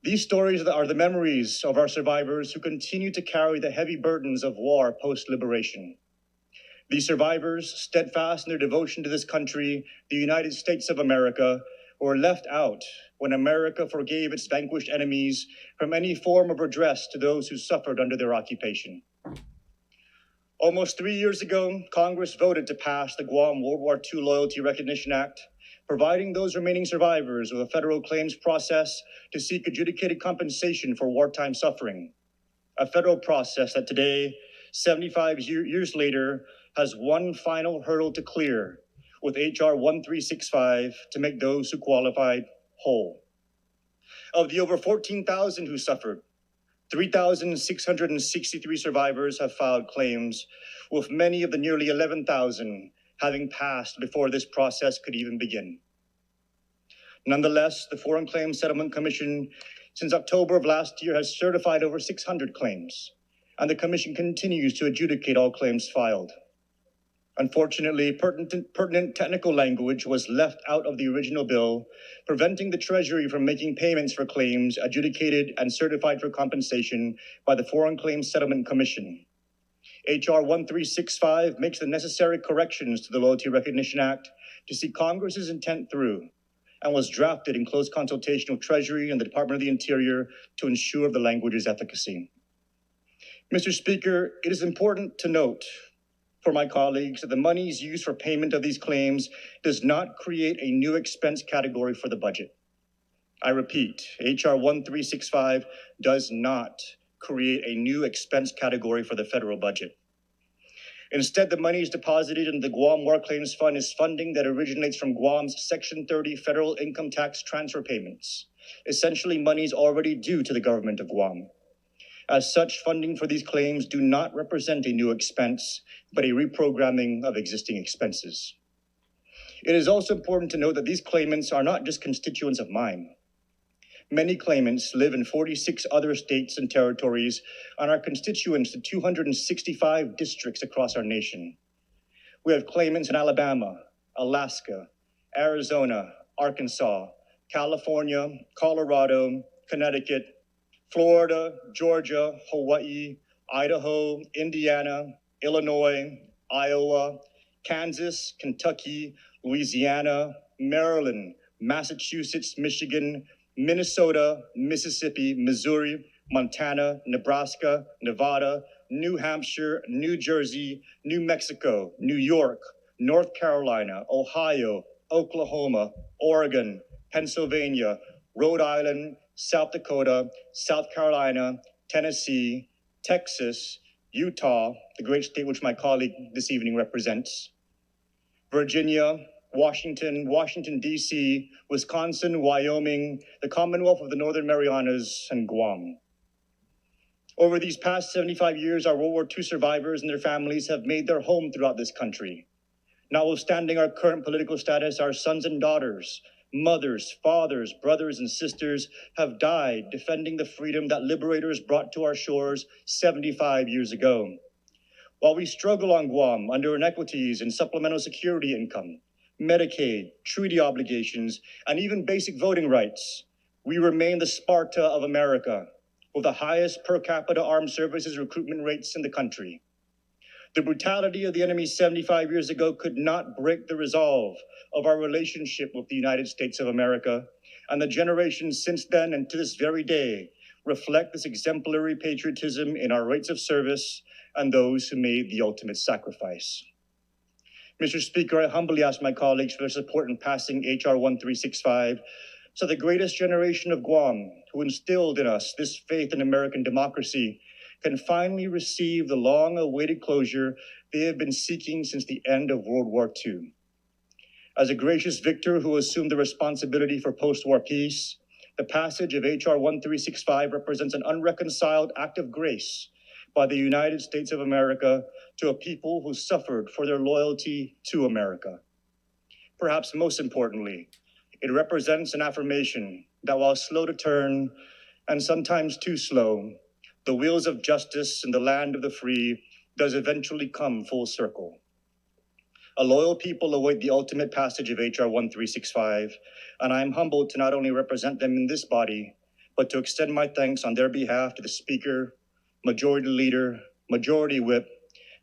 These stories are the memories of our survivors who continue to carry the heavy burdens of war post-liberation. These survivors, steadfast in their devotion to this country, the United States of America, were left out when America forgave its vanquished enemies from any form of redress to those who suffered under their occupation. Almost 3 years ago, Congress voted to pass the Guam World War II Loyalty Recognition Act, providing those remaining survivors with a federal claims process to seek adjudicated compensation for wartime suffering, a federal process that today, 75 years later, has one final hurdle to clear with H.R. 1365 to make those who qualified whole. Of the over 14,000 who suffered, 3,663 survivors have filed claims, with many of the nearly 11,000 having passed before this process could even begin. Nonetheless, the Foreign Claims Settlement Commission, since October of last year, has certified over 600 claims, and the Commission continues to adjudicate all claims filed. Unfortunately, pertinent technical language was left out of the original bill, preventing the Treasury from making payments for claims adjudicated and certified for compensation by the Foreign Claims Settlement Commission. H.R. 1365 makes the necessary corrections to the Loyalty Recognition Act to see Congress's intent through, and was drafted in close consultation with Treasury and the Department of the Interior to ensure the language's efficacy. Mr. Speaker, it is important to note for my colleagues that the monies used for payment of these claims does not create a new expense category for the budget. I repeat, H.R. 1365 does not create a new expense category for the federal budget. Instead, the money is deposited in the Guam War Claims Fund is funding that originates from Guam's Section 30 federal income tax transfer payments, essentially monies already due to the government of Guam. As such, funding for these claims do not represent a new expense, but a reprogramming of existing expenses. It is also important to note that these claimants are not just constituents of mine. Many claimants live in 46 other states and territories and are constituents to 265 districts across our nation. We have claimants in Alabama, Alaska, Arizona, Arkansas, California, Colorado, Connecticut, Florida, Georgia, Hawaii, Idaho, Indiana, Illinois, Iowa, Kansas, Kentucky, Louisiana, Maryland, Massachusetts, Michigan, Minnesota, Mississippi, Missouri, Montana, Nebraska, Nevada, New Hampshire, New Jersey, New Mexico, New York, North Carolina, Ohio, Oklahoma, Oregon, Pennsylvania, Rhode Island, South Dakota, South Carolina, Tennessee, Texas, Utah, the great state which my colleague this evening represents, Virginia, Washington, D.C., Wisconsin, Wyoming, the Commonwealth of the Northern Marianas, and Guam. Over these past 75 years, our World War II survivors and their families have made their home throughout this country. Notwithstanding our current political status, our sons and daughters, mothers, fathers, brothers, and sisters have died defending the freedom that liberators brought to our shores 75 years ago. While we struggle on Guam under inequities in supplemental security income, Medicaid, treaty obligations, and even basic voting rights, we remain the Sparta of America, with the highest per capita armed services recruitment rates in the country. The brutality of the enemy 75 years ago could not break the resolve of our relationship with the United States of America, and the generations since then and to this very day reflect this exemplary patriotism in our rates of service and those who made the ultimate sacrifice. Mr. Speaker, I humbly ask my colleagues for their support in passing H.R. 1365, so the greatest generation of Guam, who instilled in us this faith in American democracy, can finally receive the long-awaited closure they have been seeking since the end of World War II. As a gracious victor who assumed the responsibility for post-war peace, the passage of H.R. 1365 represents an unreconciled act of grace by the United States of America to a people who suffered for their loyalty to America. Perhaps most importantly, it represents an affirmation that while slow to turn, and sometimes too slow, the wheels of justice in the land of the free does eventually come full circle. A loyal people await the ultimate passage of H.R. 1365, and I am humbled to not only represent them in this body, but to extend my thanks on their behalf to the Speaker, Majority Leader, Majority Whip,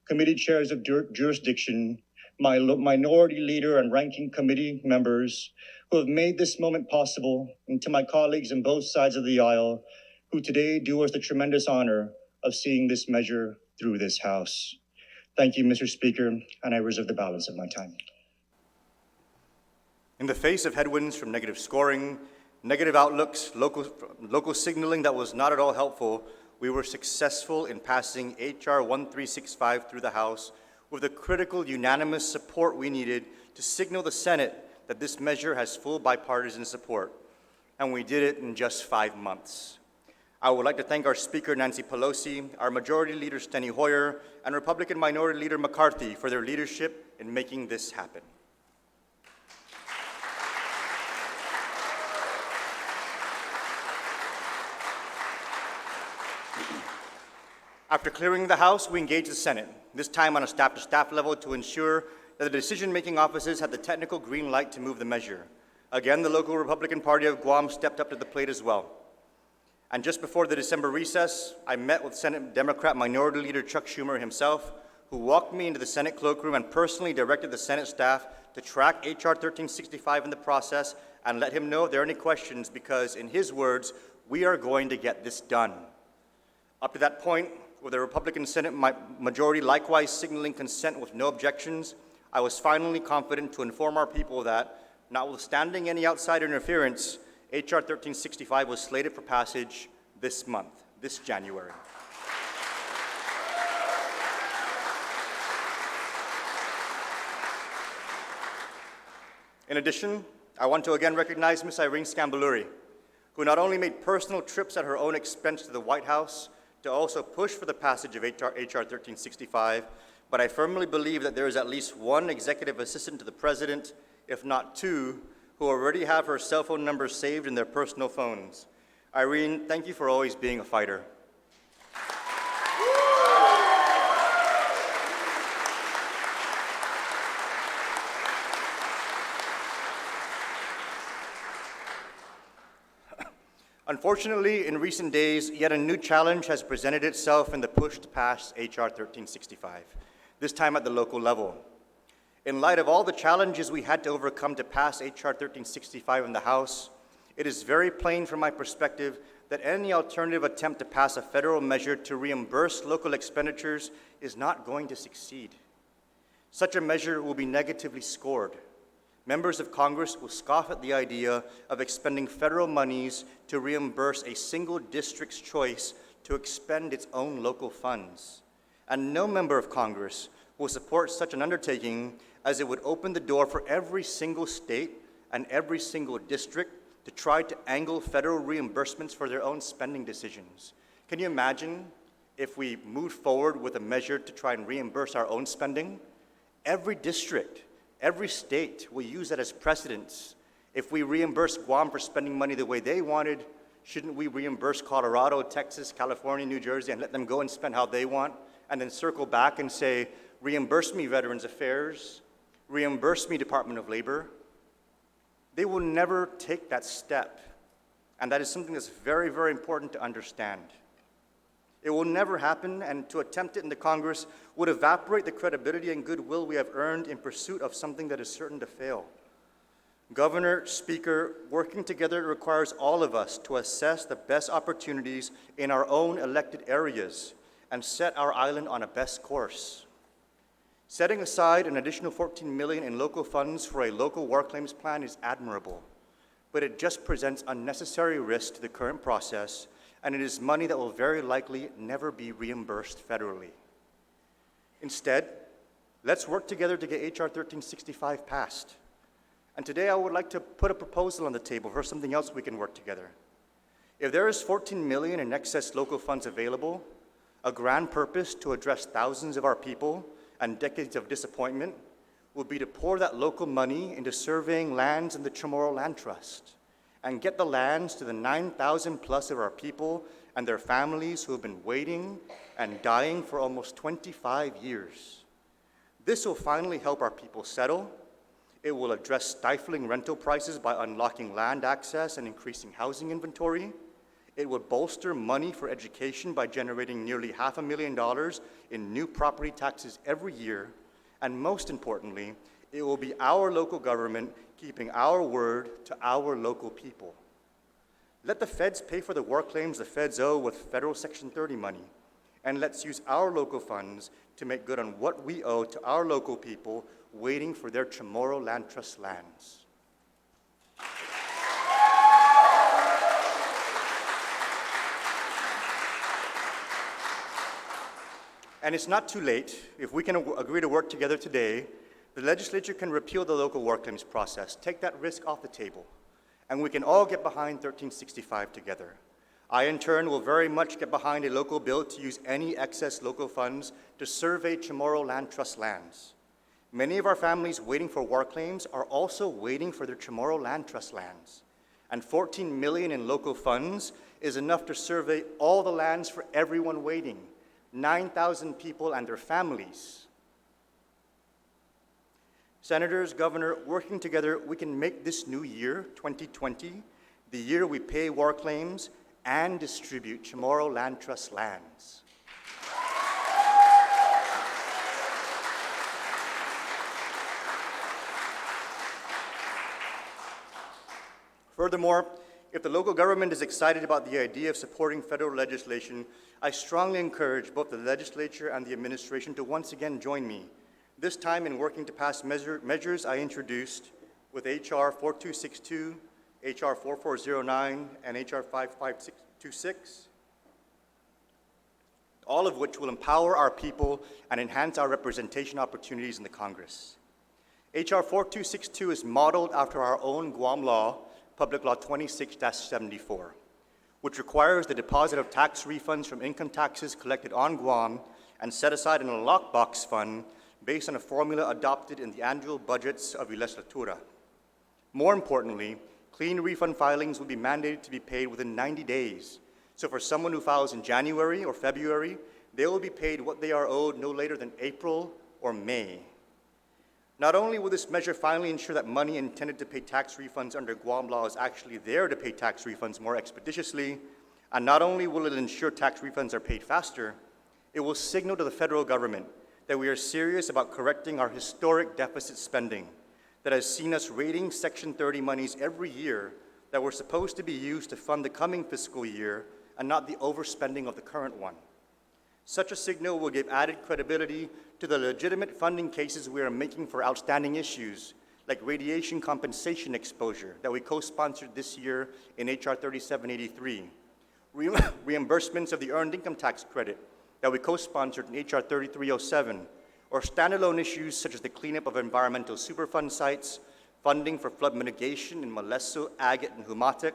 Committee Chairs of Jurisdiction, my Minority Leader and Ranking Committee members who have made this moment possible, and to my colleagues on both sides of the aisle who today do us the tremendous honor of seeing this measure through this House. Thank you, Mr. Speaker, and I reserve the balance of my time. In the face of headwinds from negative scoring, negative outlooks, local signaling that was not at all helpful, we were successful in passing H.R. 1365 through the House with the critical unanimous support we needed to signal the Senate that this measure has full bipartisan support, and we did it in just 5 months. I would like to thank our Speaker, Nancy Pelosi, our Majority Leader, Steny Hoyer, and Republican Minority Leader McCarthy for their leadership in making this happen. After clearing the House, we engaged the Senate, this time on a staff-to-staff level to ensure that the decision-making offices had the technical green light to move the measure. Again, the local Republican Party of Guam stepped up to the plate as well. And just before the December recess, I met with Senate Democrat Minority Leader Chuck Schumer himself, who walked me into the Senate cloakroom and personally directed the Senate staff to track H.R. 1365 in the process and let him know if there are any questions because, in his words, we are going to get this done. Up to that point, with the Republican Senate majority likewise signaling consent with no objections, I was finally confident to inform our people that, notwithstanding any outside interference, H.R. 1365 was slated for passage this month, this January. In addition, I want to again recognize Ms. Irene Scambaluri, who not only made personal trips at her own expense to the White House to also push for the passage of H.R. 1365, but I firmly believe that there is at least one executive assistant to the president, if not two, who already have her cell phone number saved in their personal phones. Irene, thank you for always being a fighter. Unfortunately, in recent days, yet a new challenge has presented itself in the push to pass H.R. 1365, this time at the local level. In light of all the challenges we had to overcome to pass H.R. 1365 in the House, it is very plain from my perspective that any alternative attempt to pass a federal measure to reimburse local expenditures is not going to succeed. Such a measure will be negatively scored. Members of Congress will scoff at the idea of expending federal monies to reimburse a single district's choice to expend its own local funds. And no member of Congress will support such an undertaking, as it would open the door for every single state and every single district to try to angle federal reimbursements for their own spending decisions. Can you imagine if we moved forward with a measure to try and reimburse our own spending? Every district, every state will use that as precedence. If we reimburse Guam for spending money the way they wanted, shouldn't we reimburse Colorado, Texas, California, New Jersey, and let them go and spend how they want, and then circle back and say, reimburse me, Veterans Affairs, reimburse me, Department of Labor? They will never take that step, and that is something that's very, very important to understand. It will never happen, and to attempt it in the Congress would evaporate the credibility and goodwill we have earned in pursuit of something that is certain to fail. Governor, Speaker, working together requires all of us to assess the best opportunities in our own elected areas and set our island on a best course. Setting aside an additional $14 million in local funds for a local war claims plan is admirable, but it just presents unnecessary risk to the current process, and it is money that will very likely never be reimbursed federally. Instead, let's work together to get H.R. 1365 passed. And today I would like to put a proposal on the table for something else we can work together. If there is $14 million in excess local funds available, a grand purpose to address thousands of our people and decades of disappointment would be to pour that local money into surveying lands in the Chamorro Land Trust and get the lands to the 9,000 plus of our people and their families who have been waiting and dying for almost 25 years. This will finally help our people settle. It will address stifling rental prices by unlocking land access and increasing housing inventory. It would bolster money for education by generating nearly $500,000 in new property taxes every year. And most importantly, it will be our local government keeping our word to our local people. Let the feds pay for the war claims the feds owe with federal Section 30 money. And let's use our local funds to make good on what we owe to our local people waiting for their Chamorro Land Trust lands. And it's not too late. If we can agree to work together today, the legislature can repeal the local war claims process, take that risk off the table, and we can all get behind 1365 together. I, in turn, will very much get behind a local bill to use any excess local funds to survey Chamorro Land Trust lands. Many of our families waiting for war claims are also waiting for their Chamorro Land Trust lands. And $14 million in local funds is enough to survey all the lands for everyone waiting, 9,000 people and their families. Senators, Governor, working together, we can make this new year, 2020, the year we pay war claims and distribute Chamorro Land Trust lands. Furthermore, if the local government is excited about the idea of supporting federal legislation, I strongly encourage both the legislature and the administration to once again join me, this time in working to pass measures I introduced with H.R. 4262, H.R. 4409, and H.R. 5526, all of which will empower our people and enhance our representation opportunities in the Congress. H.R. 4262 is modeled after our own Guam law, Public Law 26-74, which requires the deposit of tax refunds from income taxes collected on Guam and set aside in a lockbox fund based on a formula adopted in the annual budgets of legislatura. More importantly, clean refund filings will be mandated to be paid within 90 days. So for someone who files in January or February, they will be paid what they are owed no later than April or May. Not only will this measure finally ensure that money intended to pay tax refunds under Guam law is actually there to pay tax refunds more expeditiously, and not only will it ensure tax refunds are paid faster, it will signal to the federal government that we are serious about correcting our historic deficit spending that has seen us raiding Section 30 monies every year that were supposed to be used to fund the coming fiscal year and not the overspending of the current one. Such a signal will give added credibility to the legitimate funding cases we are making for outstanding issues, like radiation compensation exposure that we co-sponsored this year in H.R. 3783, reimbursements of the earned income tax credit that we co-sponsored in H.R. 3307, or standalone issues such as the cleanup of environmental Superfund sites, funding for flood mitigation in Moleso, Agate, and Humatec,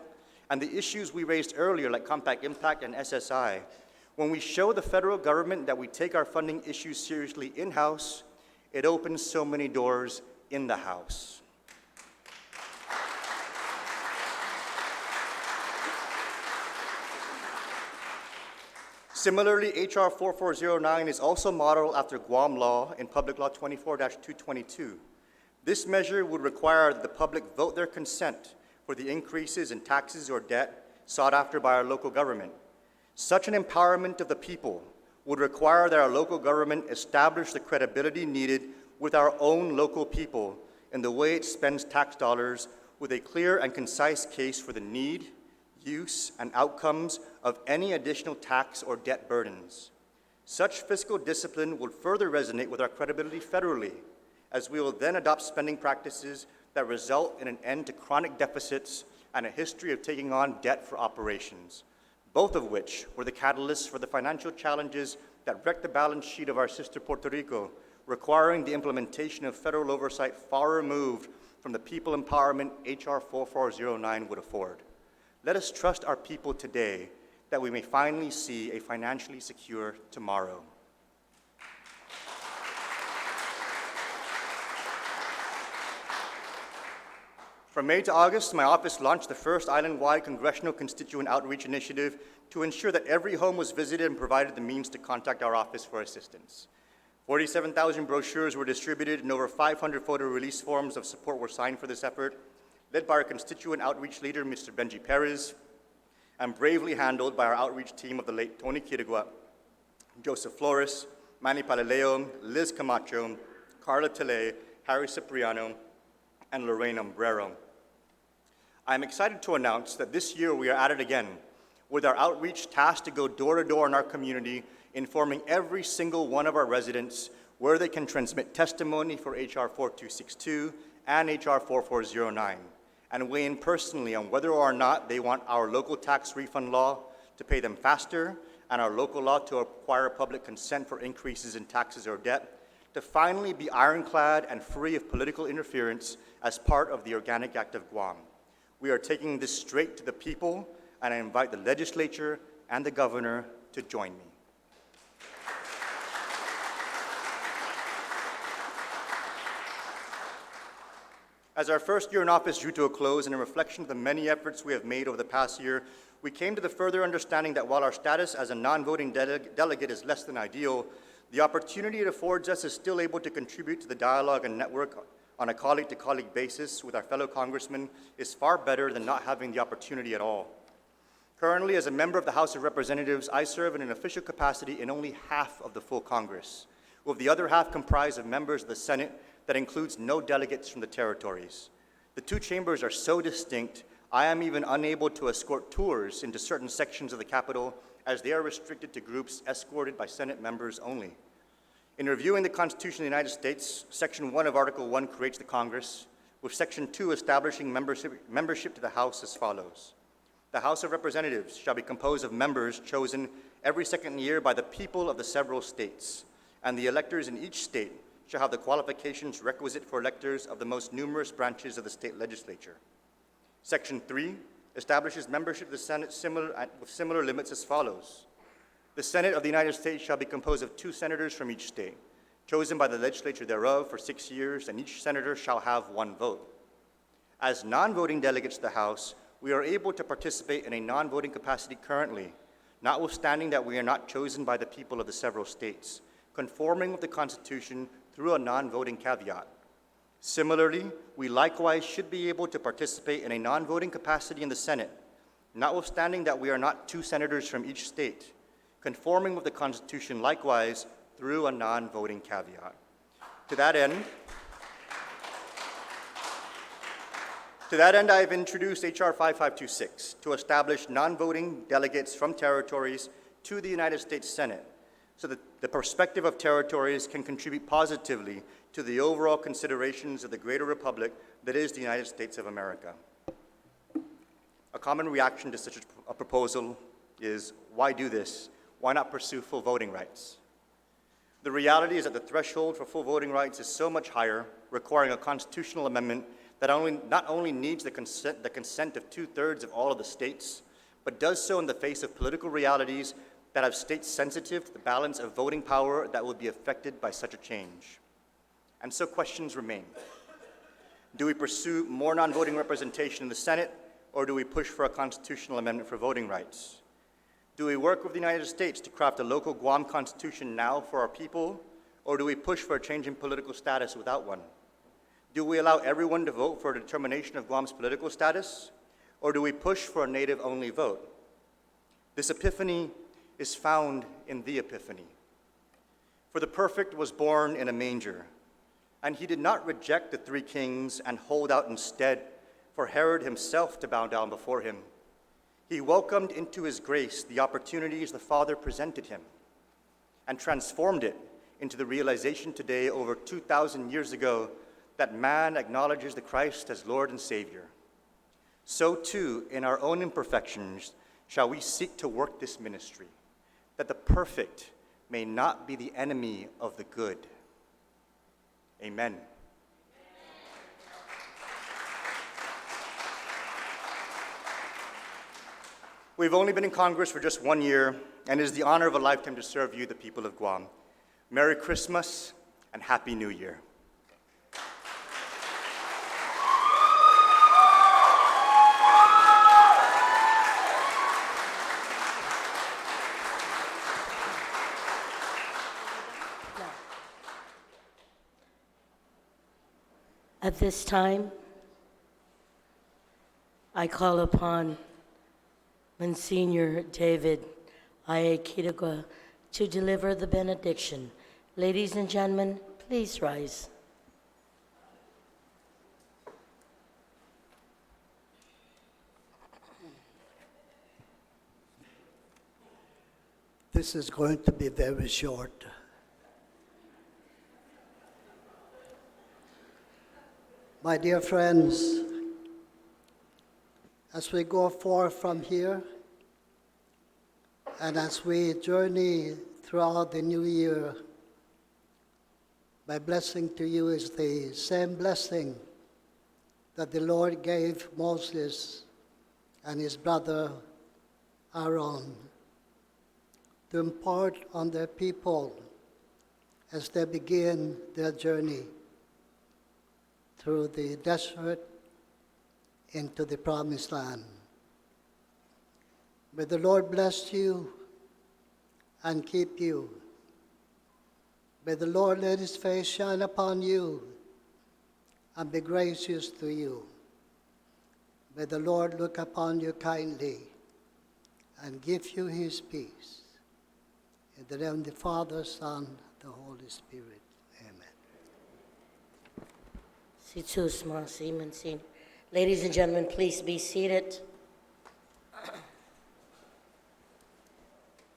and the issues we raised earlier like Compact Impact and SSI. When we show the federal government that we take our funding issues seriously in-house, it opens so many doors in the House. Similarly, H.R. 4409 is also modeled after Guam law in Public Law 24-222. This measure would require that the public vote their consent for the increases in taxes or debt sought after by our local government. Such an empowerment of the people would require that our local government establish the credibility needed with our own local people in the way it spends tax dollars, with a clear and concise case for the need, use, and outcomes of any additional tax or debt burdens. Such fiscal discipline would further resonate with our credibility federally, as we will then adopt spending practices that result in an end to chronic deficits and a history of taking on debt for operations, both of which were the catalysts for the financial challenges that wrecked the balance sheet of our sister Puerto Rico, requiring the implementation of federal oversight far removed from the people empowerment H.R. 4409 would afford. Let us trust our people today that we may finally see a financially secure tomorrow. From May to August, my office launched the first island-wide Congressional Constituent Outreach Initiative to ensure that every home was visited and provided the means to contact our office for assistance. 47,000 brochures were distributed and over 500 photo release forms of support were signed for this effort, led by our constituent outreach leader, Mr. Benji Perez, and bravely handled by our outreach team of the late Tony Quirigua, Joseph Flores, Manny Palileo, Liz Camacho, Carla Tele, Harry Cipriano, and Lorraine Umbrero. I am excited to announce that this year we are at it again, with our outreach tasked to go door to door in our community, informing every single one of our residents where they can transmit testimony for H.R. 4262 and H.R. 4409, and weigh in personally on whether or not they want our local tax refund law to pay them faster and our local law to acquire public consent for increases in taxes or debt to finally be ironclad and free of political interference as part of the Organic Act of Guam. We are taking this straight to the people, and I invite the legislature and the governor to join me. As our first year in office drew to a close and in reflection of the many efforts we have made over the past year, we came to the further understanding that while our status as a non-voting delegate is less than ideal, the opportunity it affords us is still able to contribute to the dialogue and network on a colleague-to-colleague basis with our fellow congressmen is far better than not having the opportunity at all. Currently, as a member of the House of Representatives, I serve in an official capacity in only half of the full Congress, with the other half comprised of members of the Senate that includes no delegates from the territories. The two chambers are so distinct, I am even unable to escort tours into certain sections of the Capitol, as they are restricted to groups escorted by Senate members only. In reviewing the Constitution of the United States, Section 1 of Article 1 creates the Congress, with Section 2 establishing membership to the House as follows. The House of Representatives shall be composed of members chosen every second year by the people of the several states, and the electors in each state shall have the qualifications requisite for electors of the most numerous branches of the state legislature. Section 3 establishes membership of the Senate with similar limits as follows. The Senate of the United States shall be composed of 2 senators from each state, chosen by the legislature thereof for 6 years, and each senator shall have 1 vote. As non-voting delegates to the House, we are able to participate in a non-voting capacity currently, notwithstanding that we are not chosen by the people of the several states, conforming with the Constitution through a non-voting caveat. Similarly, we likewise should be able to participate in a non-voting capacity in the Senate, notwithstanding that we are not 2 senators from each state, conforming with the Constitution likewise through a non-voting caveat. To that To that end, I have introduced H.R. 5526 to establish non-voting delegates from territories to the United States Senate so that the perspective of territories can contribute positively to the overall considerations of the greater republic that is the United States of America. A common reaction to such a proposal is, why do this? Why not pursue full voting rights? The reality is that the threshold for full voting rights is so much higher, requiring a constitutional amendment that not only needs the consent of 2/3 of all of the states, but does so in the face of political realities that have states sensitive to the balance of voting power that would be affected by such a change. And so questions remain. Do we pursue more non-voting representation in the Senate, or do we push for a constitutional amendment for voting rights? Do we work with the United States to craft a local Guam constitution now for our people, or do we push for a change in political status without one? Do we allow everyone to vote for a determination of Guam's political status, or do we push for a native-only vote? This epiphany is found in the Epiphany. For the perfect was born in a manger, and he did not reject the three kings and hold out instead for Herod himself to bow down before him. He welcomed into his grace the opportunities the Father presented him and transformed it into the realization today, over 2,000 years ago, that man acknowledges the Christ as Lord and Savior. So too, in our own imperfections, shall we seek to work this ministry, that the perfect may not be the enemy of the good. Amen. We've only been in Congress for just 1 year, and it is the honor of a lifetime to serve you, the people of Guam. Merry Christmas and Happy New Year. At this time, I call upon Monsignor David I.A. Kitagwa to deliver the benediction. Ladies and gentlemen, please rise. This is going to be very short. My dear friends, as we go forth from here, and as we journey throughout the new year, my blessing to you is the same blessing that the Lord gave Moses and his brother Aaron to impart on their people as they begin their journey through the desert into the promised land. May the Lord bless you and keep you. May the Lord let his face shine upon you and be gracious to you. May the Lord look upon you kindly and give you his peace. In the name of the Father, Son, the Holy Spirit. Amen. Ladies and gentlemen, please be seated.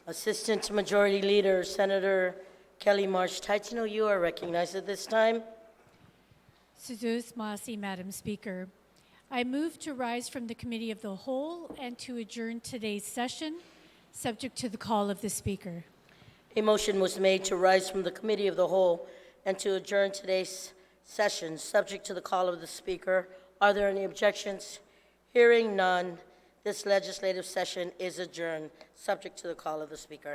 Assistant Majority Leader, Senator Kelly Marsh Taitino, you are recognized at this time. Sudus Masi, Madam Speaker. I move to rise from the Committee of the Whole and to adjourn today's session, subject to the call of the Speaker. A motion was made to rise from the Committee of the Whole and to adjourn today's session, subject to the call of the Speaker. Are there any objections? Hearing none, this legislative session is adjourned, subject to the call of the Speaker.